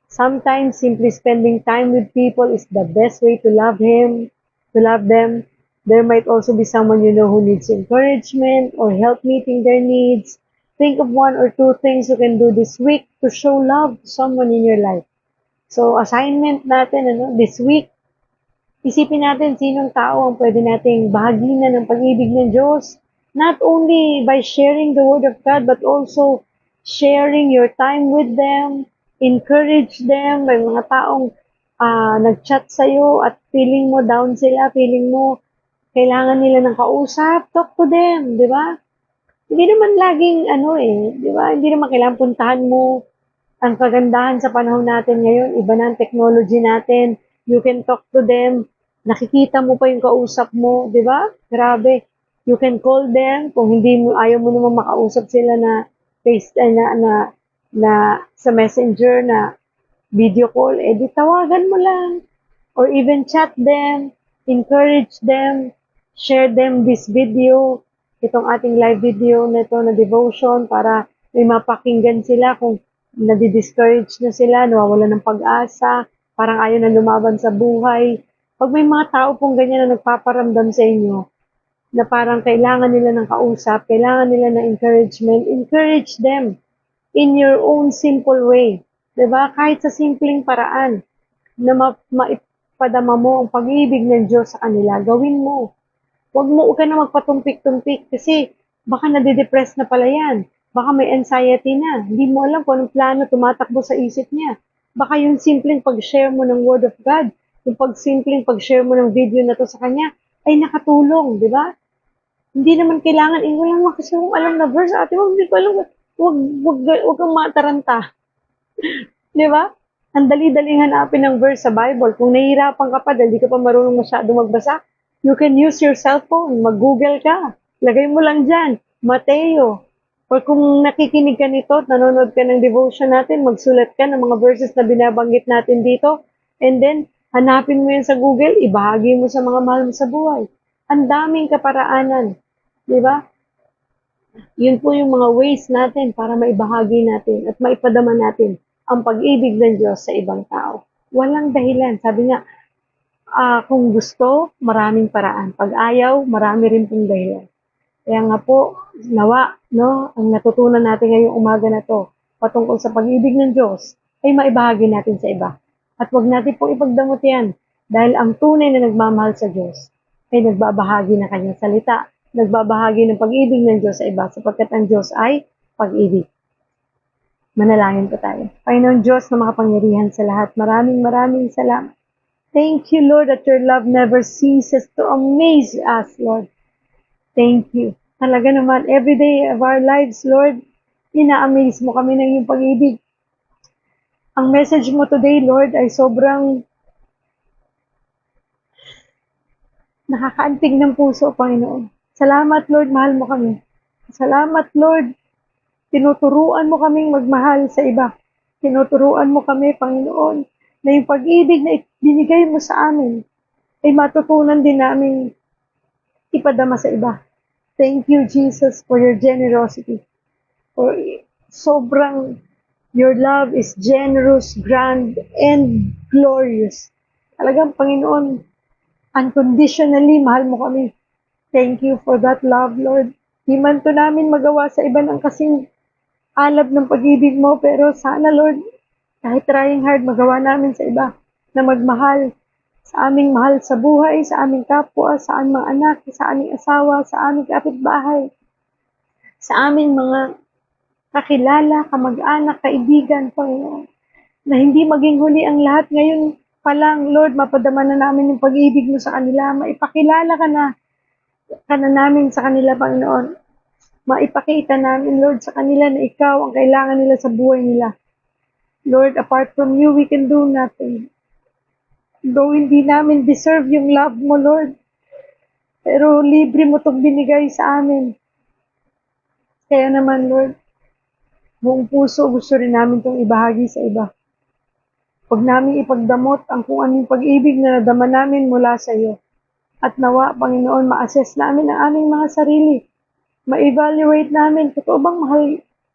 Sometimes simply spending time with people is the best way to love them. There might also be someone you know who needs encouragement or help meeting their needs. Think of one or two things you can do this week to show love to someone in your life. So, assignment natin, this week, isipin natin sinong tao ang pwede nating bahaginan ng pag-ibig ng Diyos. Not only by sharing the Word of God, but also sharing your time with them, encourage them. May mga taong nag-chat sa'yo at feeling mo down sila, feeling mo kailangan nila ng kausap, talk to them, di ba? Hindi naman laging di ba? Hindi naman kailangan puntahan mo. Ang kagandahan sa panahon natin ngayon, iba na ang technology natin. You can talk to them. Nakikita mo pa yung kausap mo, di ba? Grabe. You can call them kung hindi mo ayaw mo naman makausap sila na face na sa Messenger na video call, di tawagan mo lang. Or even chat them, encourage them, share them this video, itong ating live video na ito na devotion para may mapakinggan sila kung nadi-discourage na sila, nawawala ng pag-asa, parang ayaw na lumaban sa buhay. Pag may mga tao pong ganyan na nagpaparamdam sa inyo, na parang kailangan nila ng kausap, kailangan nila ng encouragement, encourage them in your own simple way. Diba? Kahit sa simpleng paraan na maipadama mo ang pag-ibig ng Diyos sa kanila, gawin mo. Huwag ka na magpatumpik-tumpik kasi baka nade-depress na pala yan. Baka may anxiety na. Hindi mo alam kung anong plano tumatakbo sa isip niya. Baka yung simpleng pag-share mo ng Word of God, yung simpleng pag-share mo ng video na to sa kanya, ay nakatulong, di ba? Hindi naman kailangan, wala naman kasi kung alam na verse, ate, hindi ko alam, wag kang mataranta. Di ba? Ang dali-daling hanapin ng verse sa Bible. Kung nahihirapan ka pa dahil di ka pa marunong masyado magbasa, you can use your cellphone, mag-google ka. Lagay mo lang dyan, Mateo. Or kung nakikinig ka nito at nanonood ka ng devotion natin, magsulat ka ng mga verses na binabanggit natin dito. And then, hanapin mo yan sa Google, ibahagi mo sa mga mahal mo sa buhay. Ang daming kaparaanan. Di ba? Yun po yung mga ways natin para maibahagi natin at maipadama natin ang pag-ibig ng Diyos sa ibang tao. Walang dahilan. Sabi nga, kung gusto, maraming paraan. Pag ayaw, marami rin pong dahilan. Kaya nga po, nawa, ang natutunan natin ngayong umaga na to, patungkol sa pag-ibig ng Diyos, ay maibahagi natin sa iba. At wag natin pong ipagdamot yan, dahil ang tunay na nagmamahal sa Diyos ay nagbabahagi ng kanyang salita, nagbabahagi ng pag-ibig ng Diyos sa iba, sapagkat ang Diyos ay pag-ibig. Manalangin po tayo. Panginoon Diyos na makapangyarihan sa lahat, maraming salamat. Thank you, Lord, that your love never ceases to amaze us, Lord. Thank you. Talaga naman, every day of our lives, Lord, ina-amaze mo kami ng iyong pag-ibig. Ang message mo today, Lord, ay sobrang nakakaantig ng puso, Panginoon. Salamat, Lord, mahal mo kami. Salamat, Lord, tinuturuan mo kaming magmahal sa iba. Tinuturuan mo kami, Panginoon, na yung pag-ibig na binigay mo sa amin ay matutunan din namin ipadama sa iba. Thank you, Jesus, for your generosity. For sobrang Your love is generous, grand, and glorious. Talagang Panginoon, unconditionally, mahal mo kami. Thank you for that love, Lord. Di man to namin magawa sa iba ng kasing alab ng pag-ibig mo, pero sana, Lord, kahit trying hard, magawa namin sa iba na magmahal sa aming mahal sa buhay, sa aming kapwa, sa aming mga anak, sa aming asawa, sa aming kapitbahay, sa aming mga kakilala, kamag-anak, kaibigan, Panginoon. Na hindi maging huli ang lahat ngayon pa lang, Lord, mapadama na namin yung pag-ibig mo sa kanila, maipakilala ka na namin sa kanila, Panginoon. Maipakita namin, Lord, sa kanila na ikaw ang kailangan nila sa buhay nila. Lord, apart from you, we can do nothing. Though hindi namin deserve yung love mo, Lord, pero libre mo itong binigay sa amin. Kaya naman, Lord, buong puso gusto rin namin itong ibahagi sa iba. Huwag namin ipagdamot ang kung anong pag-ibig na nadama namin mula sa iyo. At nawa, Panginoon, ma-assess namin ang aming mga sarili. Ma-evaluate namin, totoo bang mahal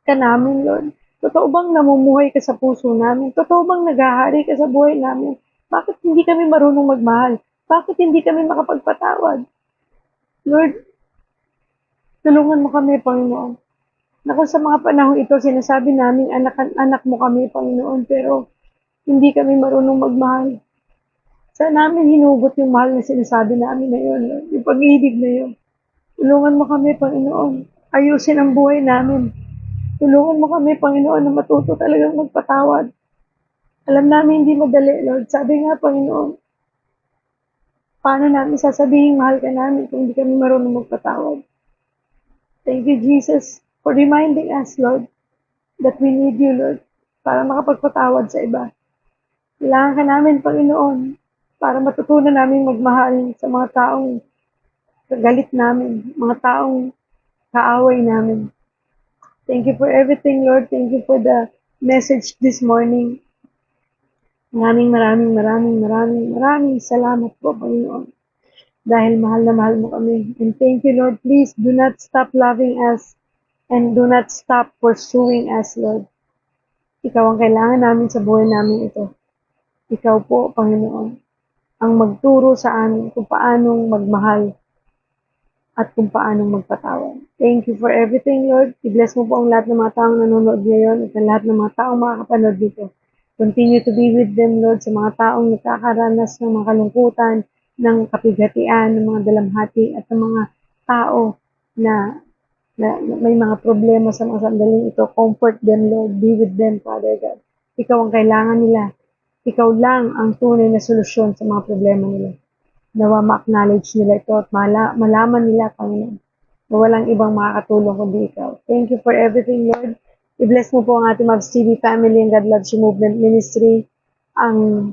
ka namin, Lord? Totoo bang namumuhay ka sa puso namin? Totoo bang naghahari ka sa buhay namin? Bakit hindi kami marunong magmahal? Bakit hindi kami makapagpatawad? Lord, tulungan mo kami, Panginoon. Naku, sa mga panahon ito, sinasabi namin, anak mo kami, Panginoon, pero hindi kami marunong magmahal. Saan namin hinugot yung mahal na sinasabi namin na yun, Lord? Yung pag-ibig na yun. Tulungan mo kami, Panginoon. Ayusin ang buhay namin. Tulungan mo kami, Panginoon, na matuto talagang magpatawad. Alam namin hindi madali, Lord. Sabi nga, Panginoon, paano namin sasabihin mahal ka namin kung hindi kami marunong magpatawad? Thank you, Jesus, for reminding us, Lord, that we need you, Lord, para makapagpatawad sa iba. Kailangan ka namin, Panginoon, para matutunan namin magmahal sa mga taong kagalit namin, mga taong kaaway namin. Thank you for everything, Lord. Thank you for the message this morning. Maraming salamat po, Panginoon. Dahil mahal na mahal mo kami. And thank you, Lord. Please do not stop loving us and do not stop pursuing us, Lord. Ikaw ang kailangan namin sa buhay namin ito. Ikaw po, Panginoon, ang magturo sa amin kung paanong magmahal at kung paanong magpatawad. Thank you for everything, Lord. I-bless mo po ang lahat ng mga taong nanonood ngayon at ang lahat ng mga taong makakapanood dito. Continue to be with them, Lord, sa mga taong nakakaranas ng mga kalungkutan, ng kapighatian, ng mga dalamhati, at ng mga tao na may mga problema sa mga sandaling ito. Comfort them, Lord. Be with them, Father God. Ikaw ang kailangan nila. Ikaw lang ang tunay na solusyon sa mga problema nila. Nawa ma-acknowledge nila ito at malaman nila, Panginoon, na walang ibang makakatulong kundi ikaw. Thank you for everything, Lord. I-bless mo po ang ating Mavs TV family and God Loves You Movement Ministry, ang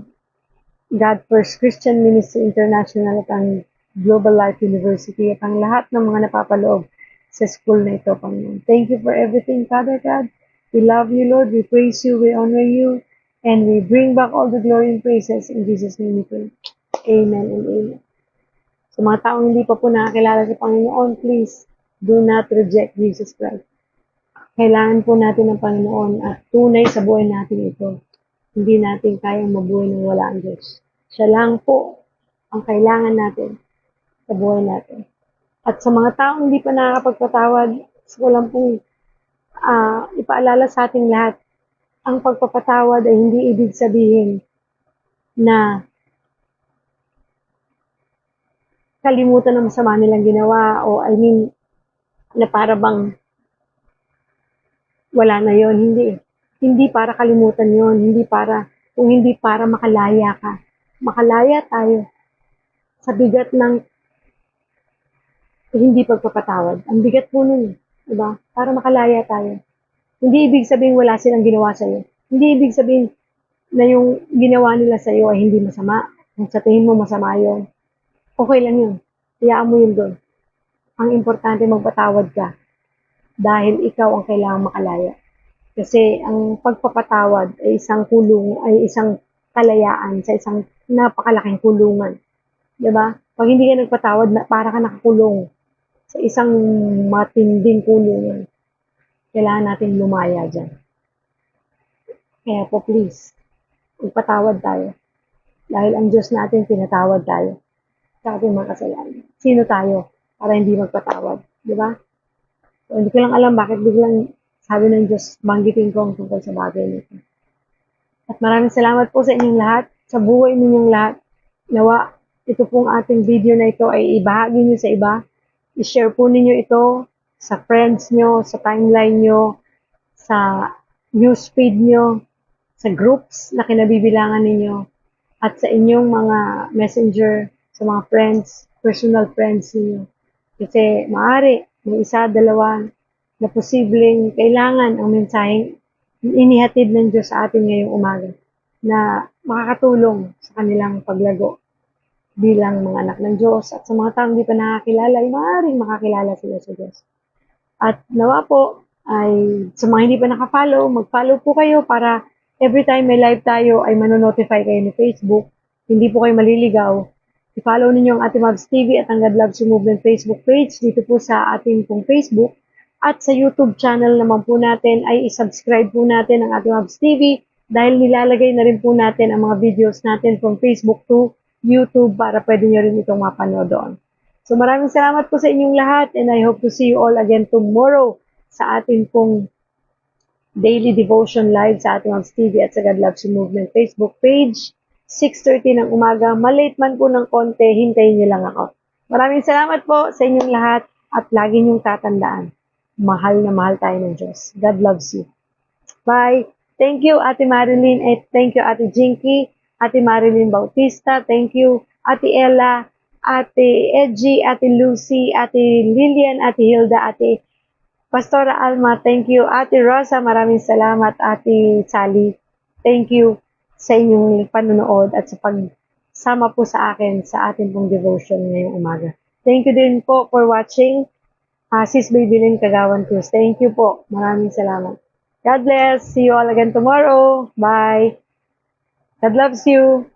God First Christian Ministry International at ang Global Life University at ang lahat ng mga napapaloob sa school na ito, Panginoon. Thank you for everything, Father God. We love you, Lord. We praise you. We honor you. And we bring back all the glory and praises. In Jesus' name we pray. Amen and amen. Sa mga taong hindi pa po nakakilala sa Panginoon, please do not reject Jesus Christ. Kailangan po natin ng Panginoon at tunay sa buhay natin ito. Hindi natin kayang mabuhay nang wala ang Diyos. Siya lang po ang kailangan natin sa buhay natin. At sa mga taong hindi pa nakakapagpatawad, gusto ko lang pong ipaalala sa ating lahat, ang pagpapatawad ay hindi ibig sabihin na kalimutan ang masama nilang ginawa o na para bang wala na yon. Hindi para kalimutan yon, hindi para makalaya ka. Makalaya tayo sa bigat ng hindi pagpapatawad. Ang bigat po nun, diba? Para makalaya tayo. Hindi ibig sabihin wala silang ginawa sa'yo. Hindi ibig sabihin na yung ginawa nila sa'yo ay hindi masama. Kung sa tingin mo masama yon, okay lang yun. Hayaan mo yun doon. Ang importante magpatawad ka dahil ikaw ang kailangang makalaya. Kasi ang pagpapatawad ay isang kalayaan sa isang napakalaking kulungan. 'Di ba? Pag hindi ka nagpatawad, para ka nakakulong sa isang matinding kulungan. Kailangan natin lumaya diyan. Kaya po please, magpatawad tayo. Dahil ang Diyos natin pinatawad tayo sa ating mga kasalanan. Sino tayo para hindi magpatawad? Di ba? So, hindi ko lang alam bakit biglang sabi ng Diyos, banggitin ko ang tungkol sa bagay nito. At maraming salamat po sa inyong lahat, sa buhay ninyong lahat. Nawa, ito pong ating video na ito ay ibahagi nyo sa iba. I-share po ninyo ito sa friends nyo, sa timeline nyo, sa newsfeed nyo, sa groups na kinabibilangan ninyo, at sa inyong mga messenger, sa mga friends, personal friends ninyo. Kasi maaari, may isa, dalawa na posibleng kailangan ang mensaheng inihatid ng Diyos sa atin ngayong umaga na makakatulong sa kanilang paglago bilang mga anak ng Diyos at sa mga taong hindi pa nakakilala ay maaaring makakilala sila sa Diyos. At nawa po ay sa mga hindi pa nakafollow, mag-follow po kayo para every time may live tayo ay manonotify kayo ni Facebook. Hindi po kayo maliligaw. I-follow ninyo ang ating Mavs TV at ang God Loves You Movement Facebook page dito po sa ating pong Facebook. At sa YouTube channel naman po natin ay i-subscribe po natin ang ating Mavs TV dahil nilalagay na rin po natin ang mga videos natin from Facebook to YouTube para pwede nyo rin itong mapanood doon. So maraming salamat po sa inyong lahat and I hope to see you all again tomorrow sa ating pong daily devotion live sa ating Mavs TV at sa God Loves You Movement Facebook page. 6:30 ng umaga. Malate man po ng konti, hintayin niyo lang ako. Maraming salamat po sa inyong lahat at lagi niyong tatandaan. Mahal na mahal tayo ng Diyos. God loves you. Bye. Thank you, Ate Marilyn. And thank you, Ate Jinky. Ate Marilyn Bautista. Thank you, Ate Ella. Ate Edgy. Ate Lucy. Ate Lilian. Ate Hilda. Ate Pastora Alma. Thank you. Ate Rosa. Maraming salamat. Ate Sally. Thank you sa inyong panonood at sa pagsama po sa akin sa ating pong devotion ngayong umaga. Thank you din po for watching. Sis Babylin Kagawan Cruz. Thank you po. Maraming salamat. God bless. See you all again tomorrow. Bye. God loves you.